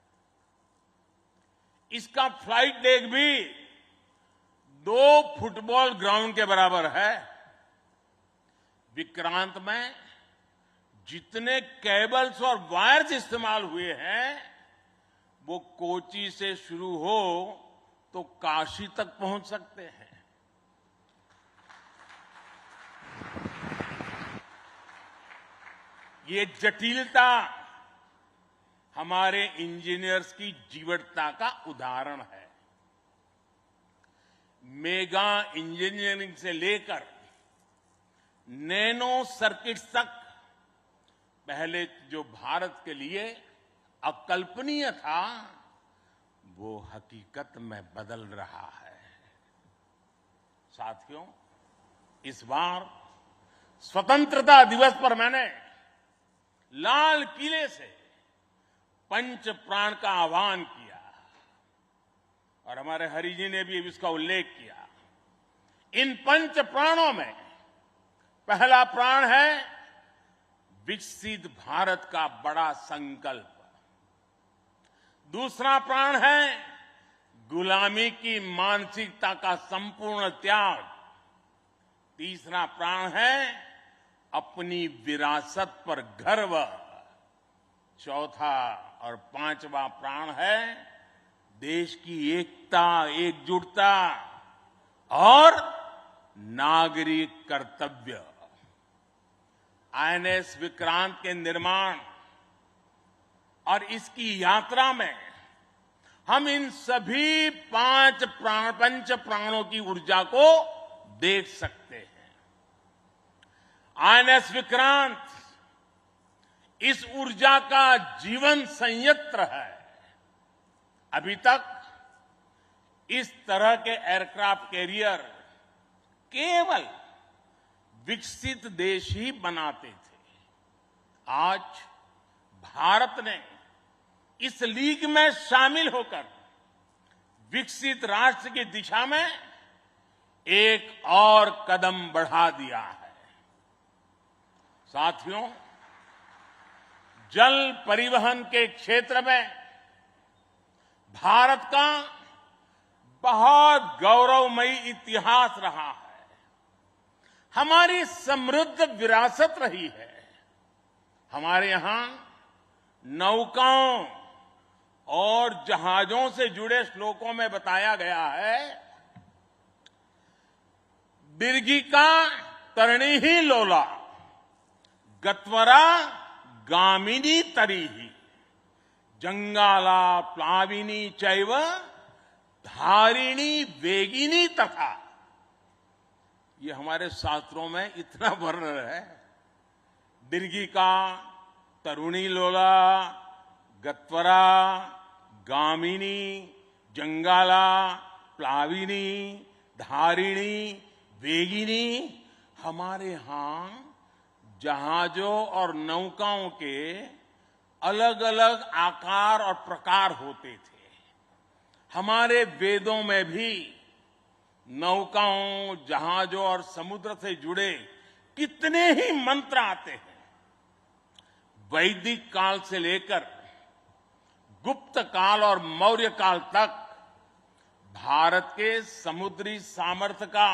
इसका फ्लाइट डेक भी 2 फुटबॉल ग्राउंड के बराबर है। विक्रांत में जितने केबल्स और वायर्स इस्तेमाल हुए हैं, वो कोची से शुरू हो तो काशी तक पहुंच सकते हैं। ये जटिलता हमारे इंजीनियर्स की जीवटता का उदाहरण है। मेगा इंजीनियरिंग से लेकर नैनो सर्किट्स तक पहले जो भारत के लिए अकल्पनीय था, वो हकीकत में बदल रहा है। साथियों, इस बार स्वतंत्रता दिवस पर मैंने लाल किले से पंच प्राण का आह्वान किया और हमारे हरि जी ने भी इसका उल्लेख किया। इन पंच प्राणों में पहला प्राण है विकसित भारत का बड़ा संकल्प, दूसरा प्राण है गुलामी की मानसिकता का संपूर्ण त्याग, तीसरा प्राण है अपनी विरासत पर गर्व, चौथा और पांचवा प्राण है देश की एकता, एकजुटता और नागरिक कर्तव्य। आईएनएस विक्रांत के निर्माण और इसकी यात्रा में हम इन सभी पंच प्राणों की ऊर्जा को देख सकते हैं। आईएनएस विक्रांत इस ऊर्जा का जीवन संयंत्र है। अभी तक इस तरह के एयरक्राफ्ट कैरियर केवल विकसित देश ही बनाते थे। आज भारत ने इस लीग में शामिल होकर विकसित राष्ट्र की दिशा में एक और कदम बढ़ा दिया है। साथियों, जल परिवहन के क्षेत्र में भारत का बहुत गौरवमयी इतिहास रहा है। हमारी समृद्ध विरासत रही है। हमारे यहां नौकाओं और जहाजों से जुड़े श्लोकों में बताया गया है, दीर्घिका तरणी ही लोला, गत्वरा गामिनी तरीही, जंगाला प्लाविनी चैव धारिणी वेगिनी तथा। ये हमारे शास्त्रों में इतना वर्णन है। दीर्घिका, तरुणी लोला, गत्वरा, गामिनी, जंगाला, प्लाविनी, धारिणी, वेगिनी। हमारे यहां जहाजों और नौकाओं के अलग अलग आकार और प्रकार होते थे। हमारे वेदों में भी नौकाओं, जहाजों और समुद्र से जुड़े कितने ही मंत्र आते हैं। वैदिक काल से लेकर गुप्त काल और मौर्य काल तक भारत के समुद्री सामर्थ्य का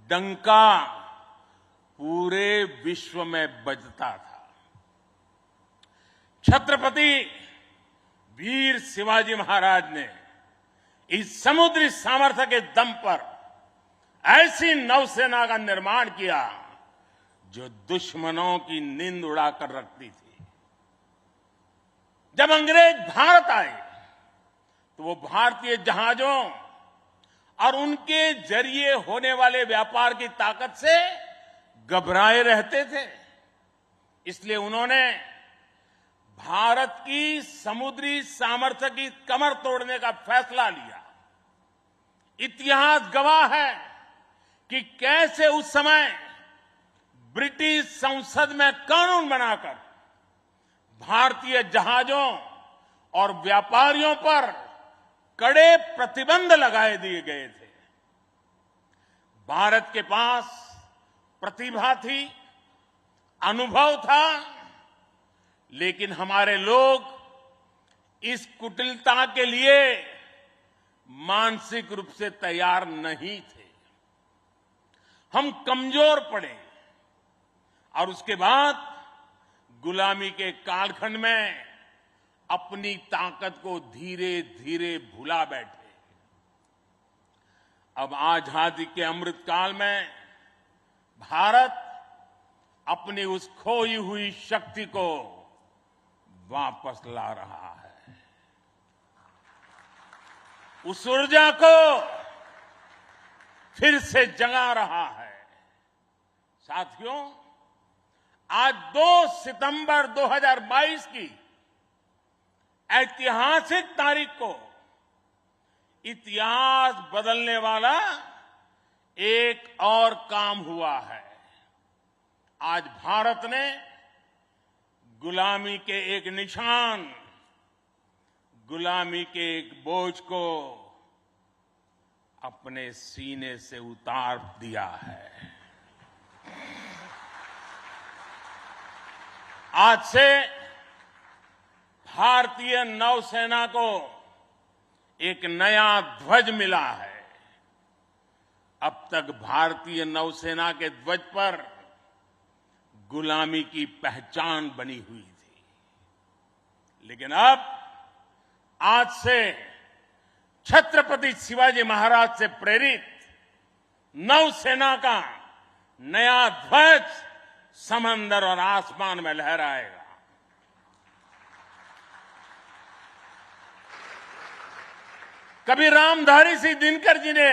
डंका पूरे विश्व में बजता था। छत्रपति वीर शिवाजी महाराज ने इस समुद्री सामर्थ्य के दम पर ऐसी नौसेना का निर्माण किया जो दुश्मनों की नींद उड़ाकर रखती थी। जब अंग्रेज भारत आए तो वो भारतीय जहाजों और उनके जरिए होने वाले व्यापार की ताकत से घबराए रहते थे। इसलिए उन्होंने भारत की समुद्री सामर्थ्य की कमर तोड़ने का फैसला लिया। इतिहास गवाह है कि कैसे उस समय ब्रिटिश संसद में कानून बनाकर भारतीय जहाजों और व्यापारियों पर कड़े प्रतिबंध लगाए दिए गए थे। भारत के पास प्रतिभा थी, अनुभव था, लेकिन हमारे लोग इस कुटिलता के लिए मानसिक रूप से तैयार नहीं थे। हम कमजोर पड़े और उसके बाद गुलामी के कालखंड में अपनी ताकत को धीरे धीरे भुला बैठे। अब आजादी के अमृत काल में भारत अपनी उस खोई हुई शक्ति को वापस ला रहा है। उस ऊर्जा को फिर से जगा रहा है। साथियों, आज 2 सितंबर 2022 की ऐतिहासिक तारीख को इतिहास बदलने वाला एक और काम हुआ है। आज भारत ने गुलामी के एक निशान, गुलामी के एक बोझ को अपने सीने से उतार दिया है। आज से भारतीय नौसेना को एक नया ध्वज मिला है। अब तक भारतीय नौसेना के ध्वज पर गुलामी की पहचान बनी हुई थी, लेकिन अब आज से छत्रपति शिवाजी महाराज से प्रेरित नौसेना का नया ध्वज समंदर और आसमान में लहराएगा। कभी रामधारी सिंह दिनकर जी ने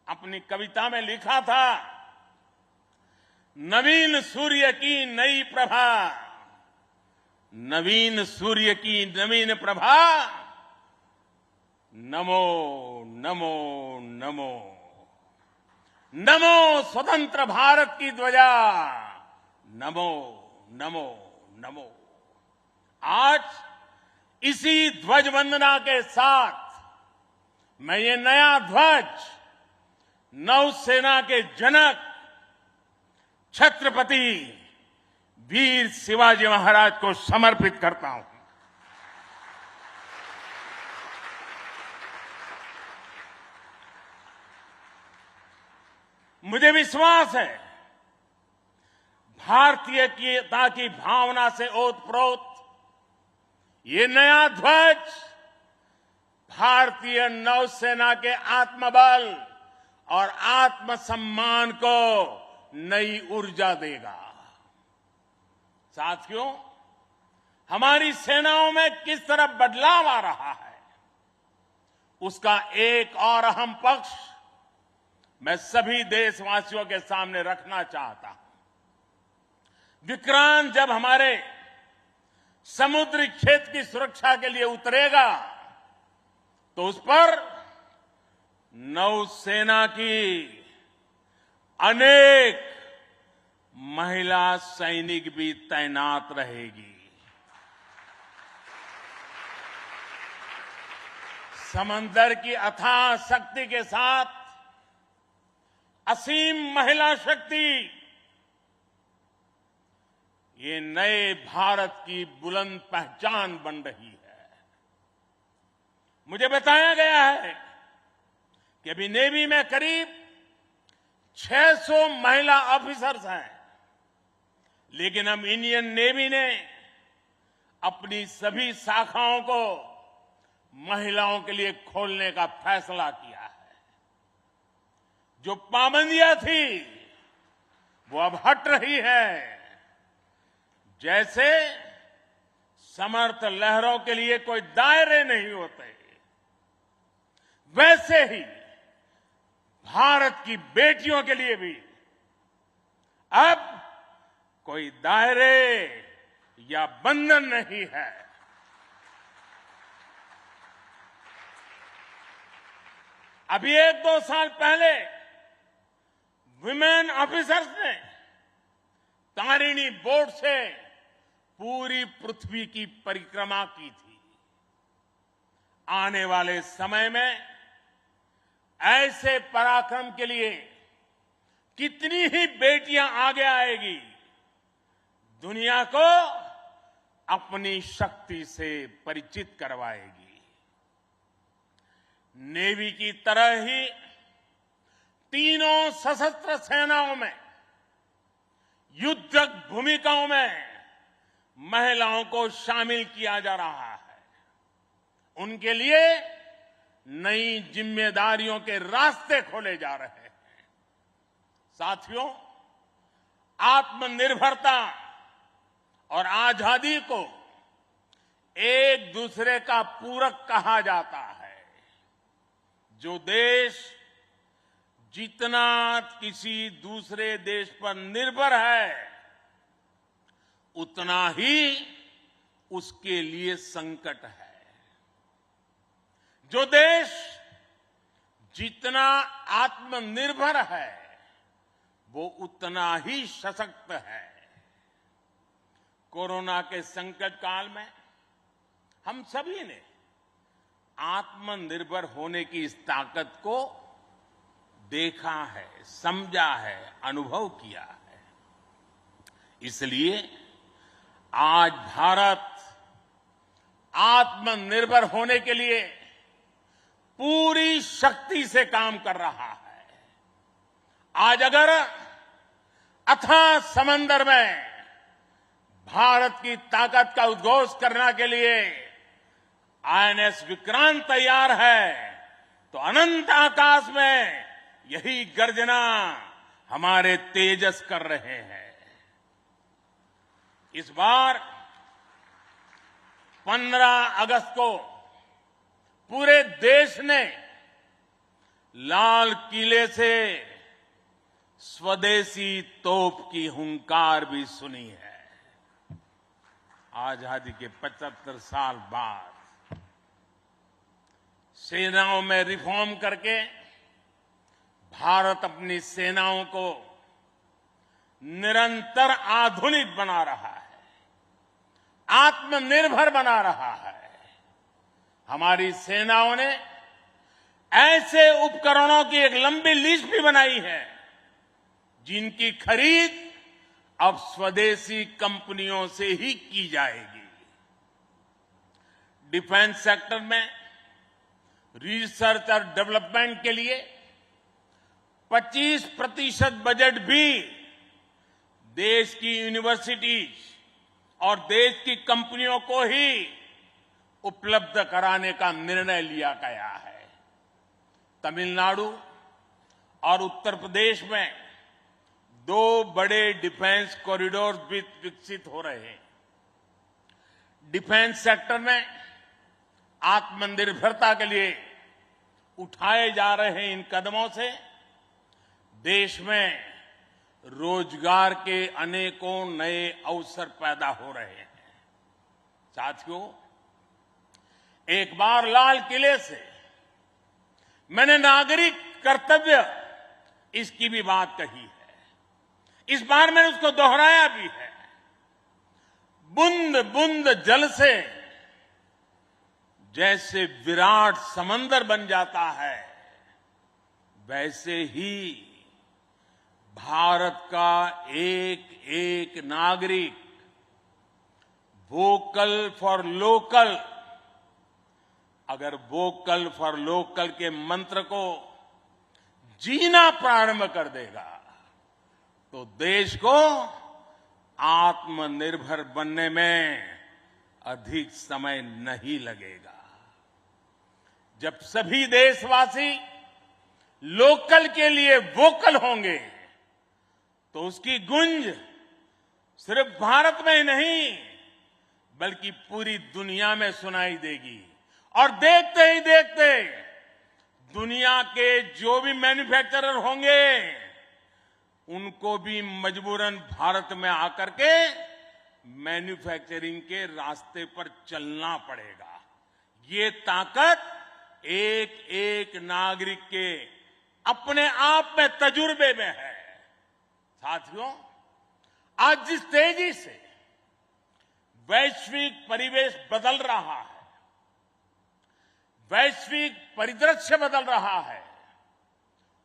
अपनी कविता में लिखा था, नवीन सूर्य की नई प्रभा, नवीन सूर्य की नवीन प्रभा, नमो नमो नमो, नमो स्वतंत्र भारत की ध्वजा, नमो नमो नमो। आज इसी ध्वज वंदना के साथ मैं ये नया ध्वज नौसेना के जनक छत्रपति वीर शिवाजी महाराज को समर्पित करता हूं। मुझे विश्वास है भारतीयता की भावना से ओतप्रोत ये नया ध्वज भारतीय नौसेना के आत्मबल और आत्मसम्मान को नई ऊर्जा देगा। साथियों, हमारी सेनाओं में किस तरह बदलाव आ रहा है, उसका एक और अहम पक्ष मैं सभी देशवासियों के सामने रखना चाहता हूं। विक्रांत जब हमारे समुद्री क्षेत्र की सुरक्षा के लिए उतरेगा तो उस पर नौसेना की अनेक महिला सैनिक भी तैनात रहेगी। समंदर की अथाह शक्ति के साथ असीम महिला शक्ति, ये नए भारत की बुलंद पहचान बन रही है। मुझे बताया गया है कि अभी नेवी में करीब 600 महिला ऑफिसर्स हैं, लेकिन अब इंडियन नेवी ने अपनी सभी शाखाओं को महिलाओं के लिए खोलने का फैसला किया है। जो पाबंदियां थी वो अब हट रही है। जैसे समर्थ लहरों के लिए कोई दायरे नहीं होते, वैसे ही भारत की बेटियों के लिए भी अब कोई दायरे या बंधन नहीं है। अभी 1-2 साल पहले विमेन ऑफिसर्स ने तारिणी बोट से पूरी पृथ्वी की परिक्रमा की थी। आने वाले समय में ऐसे पराक्रम के लिए कितनी ही बेटियां आगे आएगी, दुनिया को अपनी शक्ति से परिचित करवाएगी। नेवी की तरह ही तीनों सशस्त्र सेनाओं में युद्धक भूमिकाओं में महिलाओं को शामिल किया जा रहा है। उनके लिए नई जिम्मेदारियों के रास्ते खोले जा रहे हैं। साथियों, आत्मनिर्भरता और आजादी को एक दूसरे का पूरक कहा जाता है। जो देश जितना किसी दूसरे देश पर निर्भर है, उतना ही उसके लिए संकट है। जो देश जितना आत्मनिर्भर है, वो उतना ही सशक्त है। कोरोना के संकट काल में हम सभी ने आत्मनिर्भर होने की इस ताकत को देखा है, समझा है, अनुभव किया है। इसलिए आज भारत आत्मनिर्भर होने के लिए पूरी शक्ति से काम कर रहा है। आज अगर अथाह समंदर में भारत की ताकत का उद्घोष करने के लिए आईएनएस विक्रांत तैयार है, तो अनंत आकाश में यही गर्जना हमारे तेजस कर रहे हैं। इस बार 15 अगस्त को पूरे देश ने लाल किले से स्वदेशी तोप की हुंकार भी सुनी है। आजादी के 75 साल बाद सेनाओं में रिफॉर्म करके भारत अपनी सेनाओं को निरंतर आधुनिक बना रहा है, आत्मनिर्भर बना रहा है। हमारी सेनाओं ने ऐसे उपकरणों की एक लंबी लिस्ट भी बनाई है, जिनकी खरीद अब स्वदेशी कंपनियों से ही की जाएगी। डिफेंस सेक्टर में रिसर्च और डेवलपमेंट के लिए 25% बजट भी देश की यूनिवर्सिटीज और देश की कंपनियों को ही उपलब्ध कराने का निर्णय लिया गया है। तमिलनाडु और उत्तर प्रदेश में 2 बड़े डिफेंस कॉरिडोर भी विकसित हो रहे हैं। डिफेंस सेक्टर में आत्मनिर्भरता के लिए उठाए जा रहे इन कदमों से देश में रोजगार के अनेकों नए अवसर पैदा हो रहे हैं। साथियों, एक बार लाल किले से मैंने नागरिक कर्तव्य इसकी भी बात कही है। इस बार मैंने उसको दोहराया भी है। बूंद बूंद जल से जैसे विराट समंदर बन जाता है, वैसे ही भारत का एक एक नागरिक वोकल फॉर लोकल, अगर वोकल फॉर लोकल के मंत्र को जीना प्रारंभ कर देगा तो देश को आत्मनिर्भर बनने में अधिक समय नहीं लगेगा। जब सभी देशवासी लोकल के लिए वोकल होंगे तो उसकी गूंज सिर्फ भारत में ही नहीं बल्कि पूरी दुनिया में सुनाई देगी। और देखते ही देखते दुनिया के जो भी मैन्युफैक्चरर होंगे उनको भी मजबूरन भारत में आकर के मैन्युफैक्चरिंग के रास्ते पर चलना पड़ेगा। ये ताकत एक एक नागरिक के अपने आप में तजुर्बे में है। साथियों, आज जिस तेजी से वैश्विक परिवेश बदल रहा है, वैश्विक परिदृश्य बदल रहा है,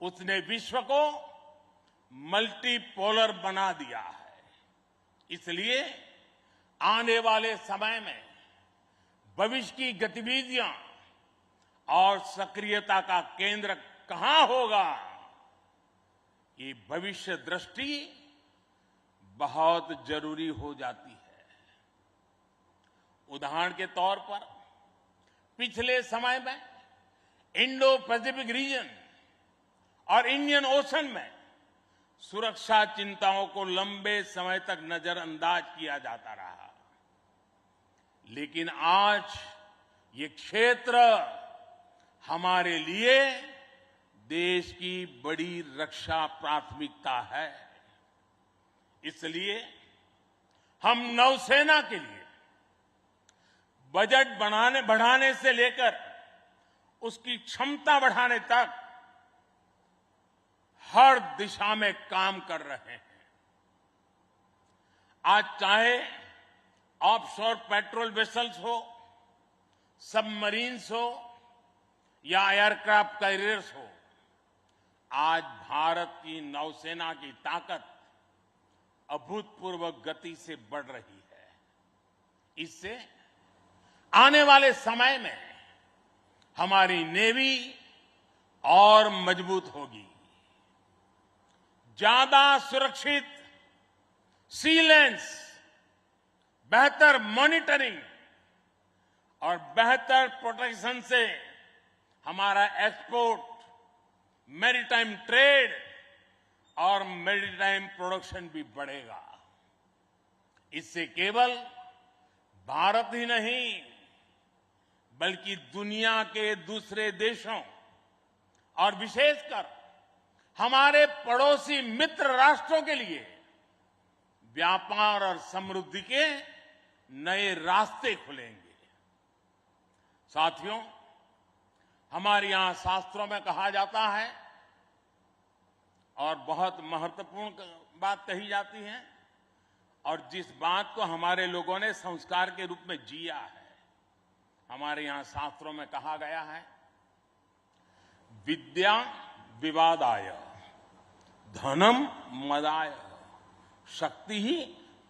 उसने विश्व को मल्टीपोलर बना दिया है। इसलिए आने वाले समय में भविष्य की गतिविधियां और सक्रियता का केंद्र कहां होगा, ये भविष्य दृष्टि बहुत जरूरी हो जाती है। उदाहरण के तौर पर पिछले समय में इंडो पैसिफिक रीजन और इंडियन ओशन में सुरक्षा चिंताओं को लंबे समय तक नजरअंदाज किया जाता रहा, लेकिन आज ये क्षेत्र हमारे लिए देश की बड़ी रक्षा प्राथमिकता है। इसलिए हम नौसेना के लिए बजट बढ़ाने से लेकर उसकी क्षमता बढ़ाने तक हर दिशा में काम कर रहे हैं। आज चाहे ऑफशोर पेट्रोल वेसल्स हो, सबमरीन्स हो या एयरक्राफ्ट कैरियर्स हो, आज भारत की नौसेना की ताकत अभूतपूर्व गति से बढ़ रही है। इससे आने वाले समय में हमारी नेवी और मजबूत होगी। ज्यादा सुरक्षित सी लेन्स, बेहतर मॉनिटरिंग और बेहतर प्रोटेक्शन से हमारा एक्सपोर्ट, मैरीटाइम ट्रेड और मैरीटाइम प्रोडक्शन भी बढ़ेगा। इससे केवल भारत ही नहीं बल्कि दुनिया के दूसरे देशों और विशेषकर हमारे पड़ोसी मित्र राष्ट्रों के लिए व्यापार और समृद्धि के नए रास्ते खुलेंगे। साथियों, हमारे यहां शास्त्रों में कहा जाता है और बहुत महत्वपूर्ण बात कही जाती है और जिस बात को हमारे लोगों ने संस्कार के रूप में जिया है, हमारे यहां शास्त्रों में कहा गया है, विद्या विवादाय धनम मदाय शक्ति ही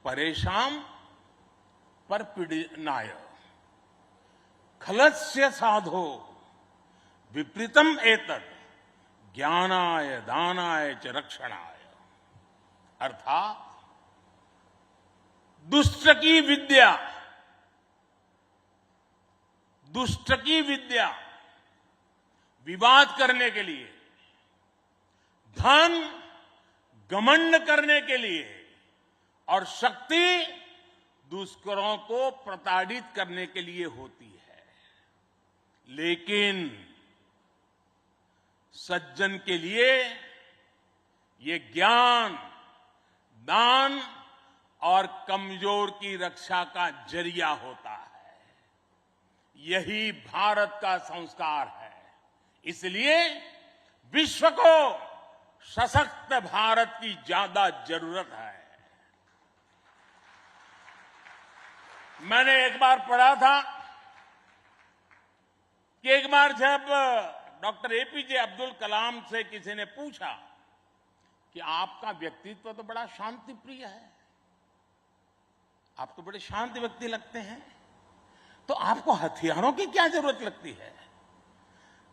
परेशान परपीडनाय खलस्य साधो विपरीतम एतत् ज्ञानाय दानाय च रक्षणाय। अर्थात दुष्ट की विद्या विवाद करने के लिए, धन घमंड करने के लिए और शक्ति दुष्करों को प्रताड़ित करने के लिए होती है। लेकिन सज्जन के लिए ये ज्ञान, दान और कमजोर की रक्षा का जरिया होता है। यही भारत का संस्कार है। इसलिए विश्व को सशक्त भारत की ज्यादा जरूरत है। मैंने एक बार पढ़ा था कि एक बार जब डॉक्टर एपीजे अब्दुल कलाम से किसी ने पूछा कि आपका व्यक्तित्व तो बड़ा शांति प्रिय है, आप तो बड़े शांत व्यक्ति लगते हैं, तो आपको हथियारों की क्या जरूरत लगती है?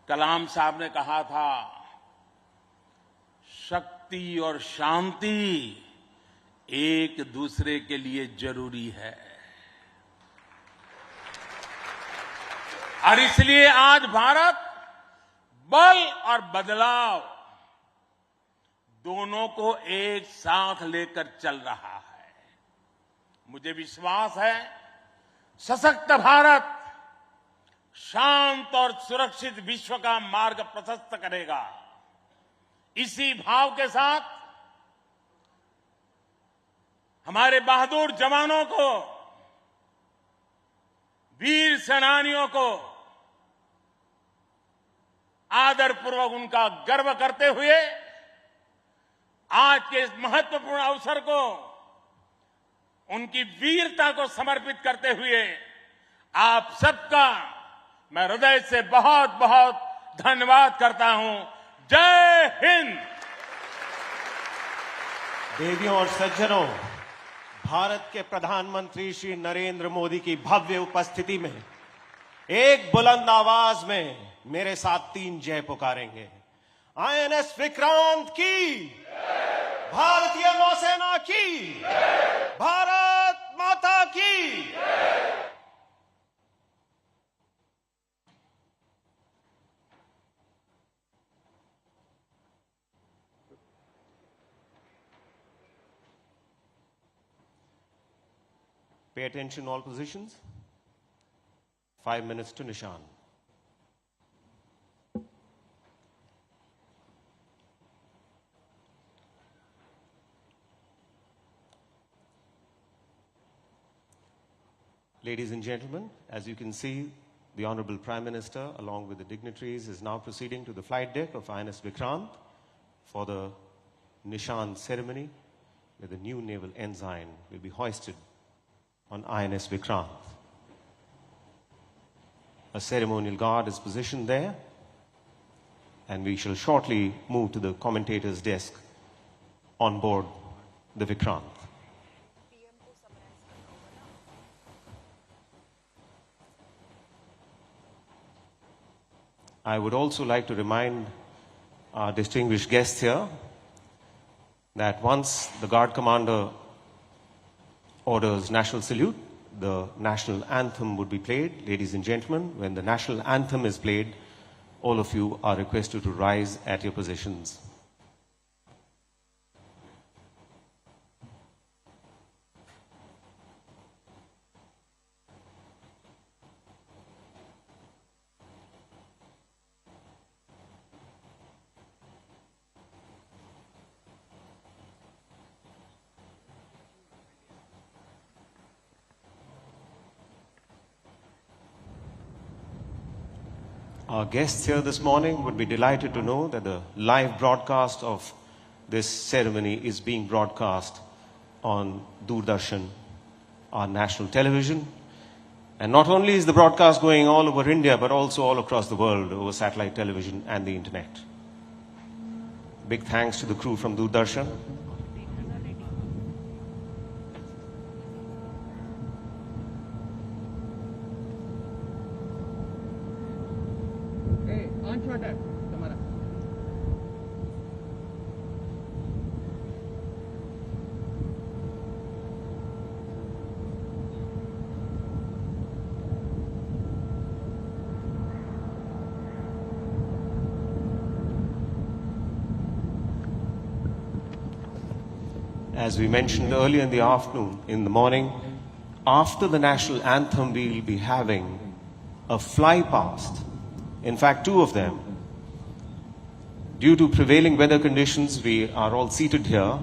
कलाम साहब ने कहा था, शक्ति और शांति एक दूसरे के लिए जरूरी है। और इसलिए आज भारत बल और बदलाव दोनों को एक साथ लेकर चल रहा है। मुझे विश्वास है, सशक्त भारत शांत और सुरक्षित विश्व का मार्ग प्रशस्त करेगा। इसी भाव के साथ हमारे बहादुर जवानों को, वीर सेनानियों को आदरपूर्वक उनका गर्व करते हुए आज के इस महत्वपूर्ण अवसर को उनकी वीरता को समर्पित करते हुए आप सबका मैं हृदय से बहुत बहुत धन्यवाद करता हूं। जय हिंद। देवियों और सज्जनों, भारत के प्रधानमंत्री श्री नरेंद्र मोदी की भव्य उपस्थिति में एक बुलंद आवाज में मेरे साथ 3 जय पुकारेंगे। आईएनएस विक्रांत की, भारतीय नौसेना की, भारत माता की। Pay attention, all positions. 5 minutes to Nishan. Ladies and gentlemen, as you can see, the Honorable Prime Minister, along with the dignitaries, is now proceeding to the flight deck of INS Vikrant for the Nishan ceremony, where the new naval ensign will be hoisted on INS Vikrant. A ceremonial guard is positioned there, and we shall shortly move to the commentator's desk on board the Vikrant. I would also like to remind our distinguished guests here that once the guard commander orders national salute, the national anthem would be played. Ladies and gentlemen, when the national anthem is played, all of you are requested to rise at your positions. Our guests here this morning would be delighted to know that the live broadcast of this ceremony is being broadcast on Doordarshan, our national television. And not only is the broadcast going all over India, but also all across the world over satellite television and the internet. Big thanks to the crew from Doordarshan. As we mentioned earlier in the afternoon, in the morning, after the national anthem, we will be having a fly past. In fact, 2 of them. Due to prevailing weather conditions, we are all seated here,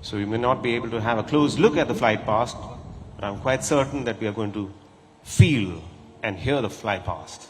so we may not be able to have a close look at the flight past, but I'm quite certain that we are going to feel and hear the fly past.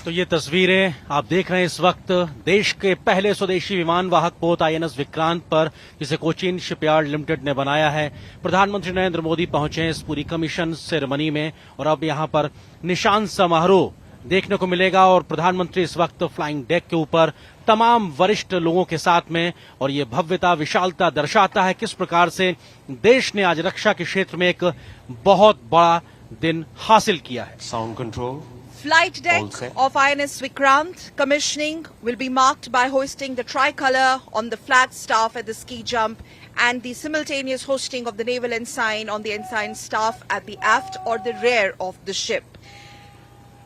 तो ये तस्वीरें आप देख रहे हैं इस वक्त देश के पहले स्वदेशी विमान वाहक पोत आईएनएस विक्रांत पर, जिसे कोचीन शिपयार्ड लिमिटेड ने बनाया है। प्रधानमंत्री नरेंद्र मोदी पहुंचे हैं इस पूरी कमीशन सेरेमनी में और अब यहां पर निशान समारोह देखने को मिलेगा और प्रधानमंत्री इस वक्त फ्लाइंग डेक के ऊपर तमाम वरिष्ठ लोगों के साथ में, और ये भव्यता विशालता दर्शाता है किस प्रकार से देश ने आज रक्षा के क्षेत्र में एक बहुत बड़ा दिन हासिल किया है। Sound control. Flight deck of INS Vikrant commissioning will be marked by hoisting the tricolor on the flag staff at the ski jump and the simultaneous hosting of the naval ensign on the ensign staff at the aft or the rear of the ship.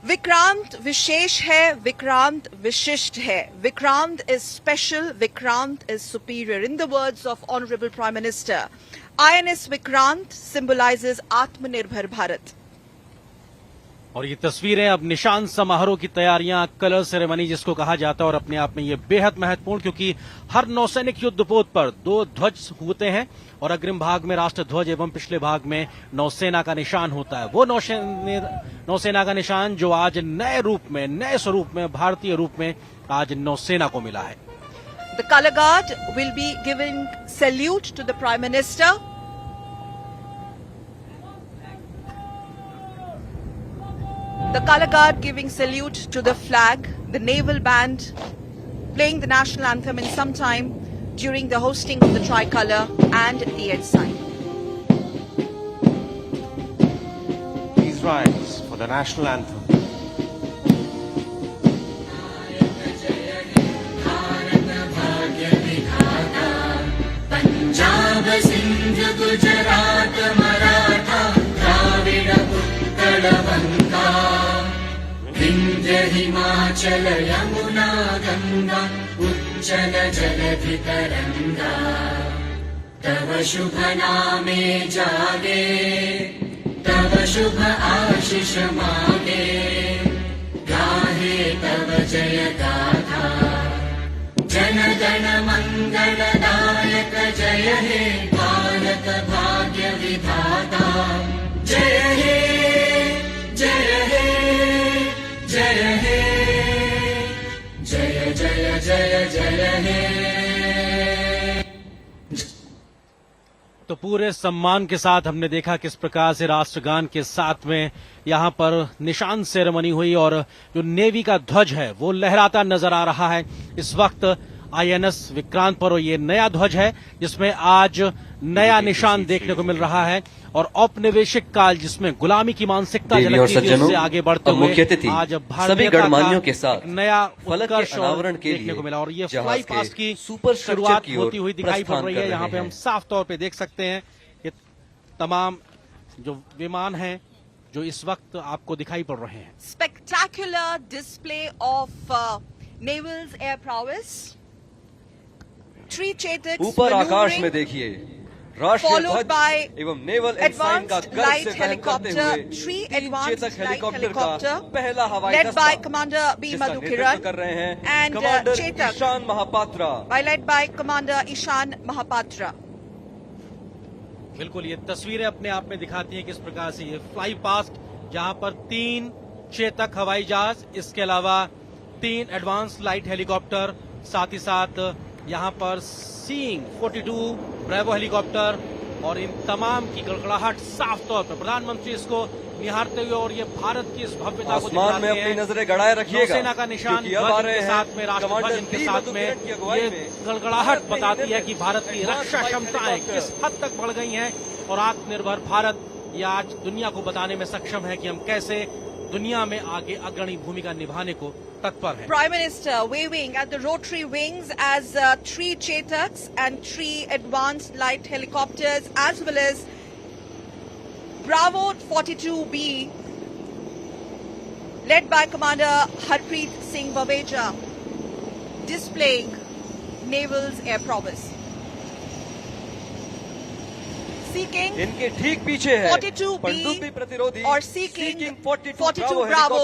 Vikrant Vishesh hai, Vikrant Vishisht hai. Vikrant is special, Vikrant is superior. In the words of Honorable Prime Minister, INS Vikrant symbolizes Atmanirbhar Bharat. और ये तस्वीरें अब निशान समारोह की तैयारियां, colour ceremony जिसको कहा जाता है, और अपने आप में ये बेहद महत्वपूर्ण, क्योंकि हर नौसैनिक युद्धपोत पर 2 ध्वज होते हैं और अग्रिम भाग में राष्ट्र ध्वज एवं पिछले भाग में नौसेना का निशान होता है। वो नौसेना का निशान जो आज नए रूप में, नए स्वरूप में, भारतीय रूप में आज नौसेना को मिला है। The color guard will be giving salute to the Prime Minister. The color guard giving salute to the flag, the naval band playing the national anthem in some time during the hosting of the tricolor and the ensign. Please rise for the national anthem. Punjab Sindh Gujarat Maratha Dravida Utkal बंगा विंध्य हिमाचल यमुना गंगा उज्जल जलधि तरंगा तव शुभ नामे जागे तव शुभ आशीष मागे गाहे तव जय गाथा जन गण मंगलदायक जय हे भारत भाग्य विधाता जय हे जय हे जय हे जय जय जय जय हे। तो पूरे सम्मान के साथ हमने देखा किस प्रकार से राष्ट्रगान के साथ में यहाँ पर निशान सेरेमनी हुई और जो नेवी का ध्वज है वो लहराता नजर आ रहा है इस वक्त आईएनएस विक्रांत पर। और ये नया ध्वज है जिसमें आज नया निशान देखने को मिल रहा है और औपनिवेशिक काल जिसमें गुलामी की मानसिकता झलकती थी उससे आगे बढ़ते हुए आज सभी गणमान्यों के साथ नया फलक के अनावरण के देखने को मिला। और ये जहाज फ्लाई पास्ट की सुपर शुरुआत होती हुई दिखाई पड़ रही है। यहाँ पे हम साफ तौर पे देख सकते हैं कि तमाम जो विमान हैं जो इस वक्त आपको दिखाई पड़ रहे हैं। Spectacular display of naval's air prowess. Three Chetaks ऊपर आकाश में देखिए राष्ट्रीय followed ध्वज by एवं नेवल एनसाइन का advanced गर्व light से वहन करते helicopter, हुए 3 तीन advanced चेतक light हेलीकॉप्टर का helicopter पहला हवाई led by दस्ता Commander B. जिसका Madhukiran नेतृत्व कर रहे हैं and commander Chetak Ishan Mahapatra led by Commander Ishan Mahapatra. बिल्कुल ये तस्वीरें अपने आप में दिखाती हैं किस प्रकार से ये फ्लाई पास्ट जहां पर 3 चेतक हवाई जहाज, इसके अलावा 3 एडवांस लाइट हेलीकॉप्टर, साथ ही साथ यहां पर सीइंग 42 ब्रेवो हेलीकॉप्टर और इन तमाम की गड़गड़ाहट साफ तौर पर प्रधानमंत्री इसको निहारते हुए और ये भारत की इस भव्यता को आसमान में अपनी नजरें गड़ाए रखिएगा। सेना का निशान ध्वज के साथ में राष्ट्रध्वज इनके साथ में ये गड़गड़ाहट बताती है कि भारत की रक्षा क्षमताएं किस हद तक बढ़ गई हैं और आत्मनिर्भर भारत ये आज दुनिया को बताने में सक्षम है कि हम कैसे दुनिया में आगे अग्रणी भूमिका निभाने को तत्पर है। Prime Minister waving at the rotary wings as 3 Chetaks and 3 advanced light helicopters as well as Bravo 42B led by Commander Harpreet Singh Baweja displaying naval's air prowess. Seeking इनके ठीक पीछे है 42B पनडुब्बी प्रतिरोधी और Seeking 42 Bravo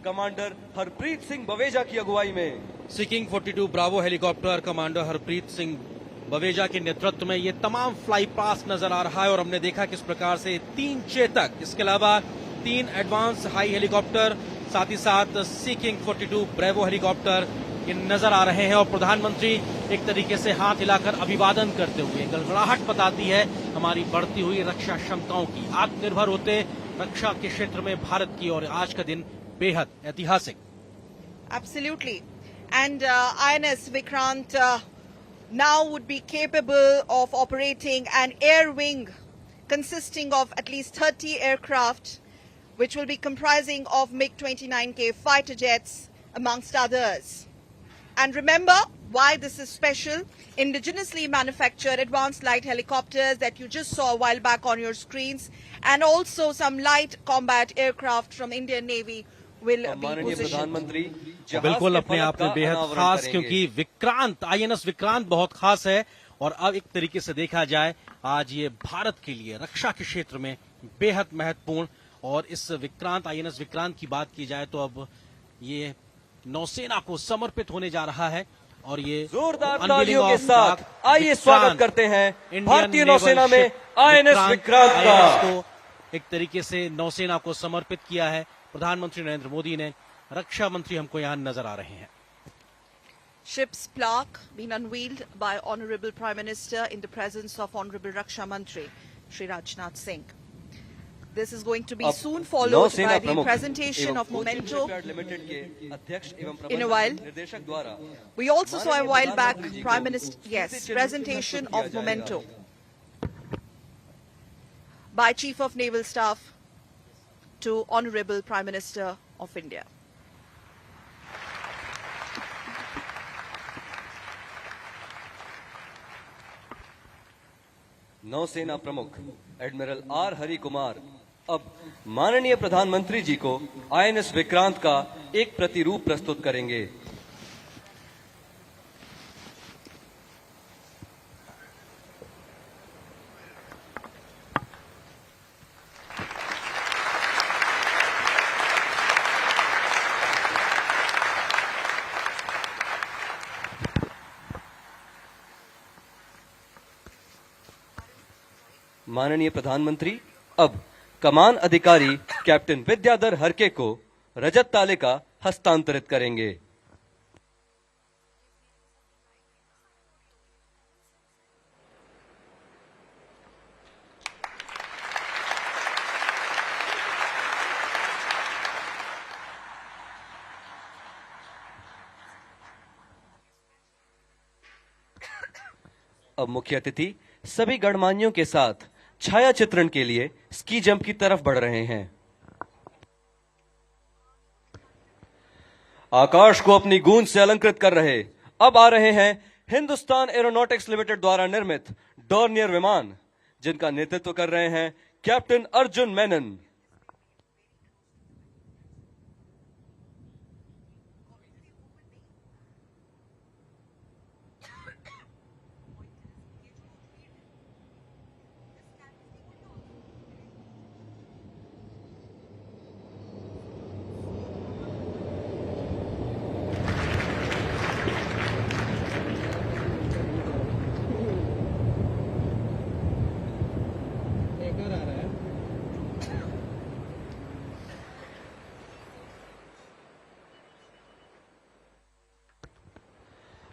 commander Harpreet Singh Baweja की अगुवाई में। Seeking 42 Bravo helicopter commander Harpreet Singh Baweja के नेतृत्व में ये तमाम फ्लाई पास नजर आ रहा है और हमने देखा किस प्रकार से 3 चेतक, इसके अलावा 3 एडवांस हाई हेलीकॉप्टर, साथ ही साथ सीकिंग 42 ब्रेवो हेलीकॉप्टर ये नजर आ रहे हैं और प्रधानमंत्री एक तरीके से हाथ हिलाकर अभिवादन करते हुए गड़गड़ाहट बताती है हमारी बढ़ती हुई रक्षा क्षमताओं की। आत्मनिर्भर होते रक्षा के क्षेत्र में भारत की और आज का दिन बेहद ऐतिहासिक। Absolutely. And INS Vikrant now would be capable of operating an air wing consisting of at least 30 aircraft, which will be comprising of MiG-29K fighter jets, amongst others. And remember why this is special. Indigenously manufactured advanced light helicopters that you just saw a while back on your screens, and also some light combat aircraft from Indian Navy will be positioned. बिल्कुल अपने आप में बेहद खास, क्योंकि Vikrant, INS Vikrant बहुत खास है। और अब एक तरीके से देखा जाए, आज ये भारत के लिए रक्षा के क्षेत्र में बेहद महत्वपूर्ण, और इस विक्रांत, आईएनएस विक्रांत की बात की जाए तो अब ये नौसेना को समर्पित होने जा रहा है। और ये जोरदार तालियों के साथ आइए स्वागत करते हैं भारतीय नौसेना में आईएनएस विक्रांत का। एक तरीके से नौसेना को समर्पित किया है प्रधानमंत्री नरेंद्र मोदी ने। रक्षा मंत्री हमको यहाँ नजर आ रहे हैं। Ship's plaque being unveiled by Honorable Prime Minister in the presence of Honorable Raksha Mantri Shri Rajnath Singh. This is going to be soon followed by the presentation of memento in a while. We also saw a while back Prime Minister, yes, presentation of memento by Chief of Naval Staff to Honorable Prime Minister of India. नौसेना प्रमुख admiral R Hari Kumar अब माननीय प्रधानमंत्री जी को INS Vikrant का एक प्रतिरूप प्रस्तुत करेंगे। माननीय प्रधानमंत्री अब कमान अधिकारी कैप्टन विद्याधर हरके को रजत तालिका हस्तांतरित करेंगे। अब मुख्य अतिथि सभी गणमान्यों के साथ छाया चित्रण के लिए स्की जंप की तरफ बढ़ रहे हैं। आकाश को अपनी गूंज से अलंकृत कर रहे अब आ रहे हैं हिंदुस्तान एरोनॉटिक्स लिमिटेड द्वारा निर्मित डॉर्नियर विमान, जिनका नेतृत्व कर रहे हैं कैप्टन अर्जुन मेनन।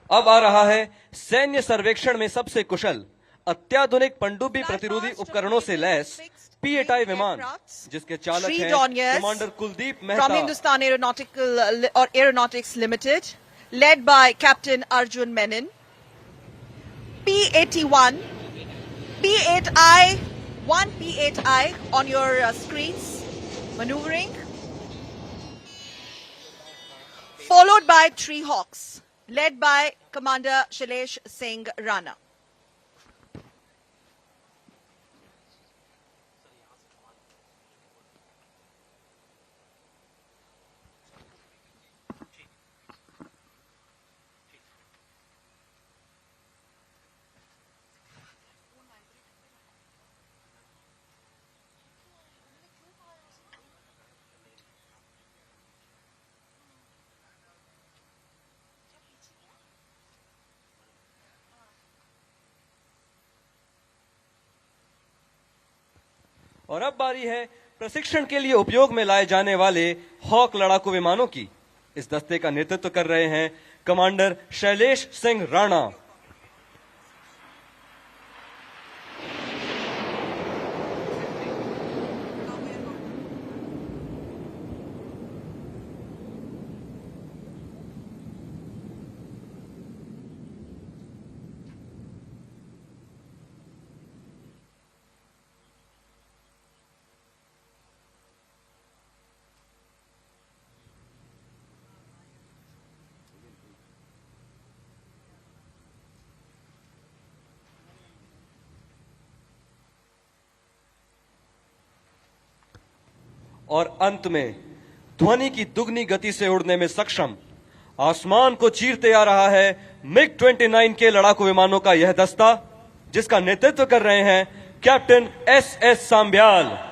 अब आ रहा है सैन्य सर्वेक्षण में सबसे कुशल अत्याधुनिक पनडुब्बी प्रतिरोधी उपकरणों से लैस P-8I विमान, जिसके चालक हैं commander Kuldeep Mehta from Hindustan Aeronautics Limited, led by Captain Arjun Menon. P-81, P-8I, one P-8I on your screens, maneuvering, followed by Three Hawks, led by Commander Shailesh Singh Rana. और अब बारी है प्रशिक्षण के लिए उपयोग में लाए जाने वाले हॉक लड़ाकू विमानों की। इस दस्ते का नेतृत्व कर रहे हैं कमांडर शैलेश सिंह राणा। और अंत में ध्वनि की दुगनी गति से उड़ने में सक्षम आसमान को चीरते आ रहा है मिग 29 के लड़ाकू विमानों का यह दस्ता, जिसका नेतृत्व कर रहे हैं कैप्टन SS सांब्याल।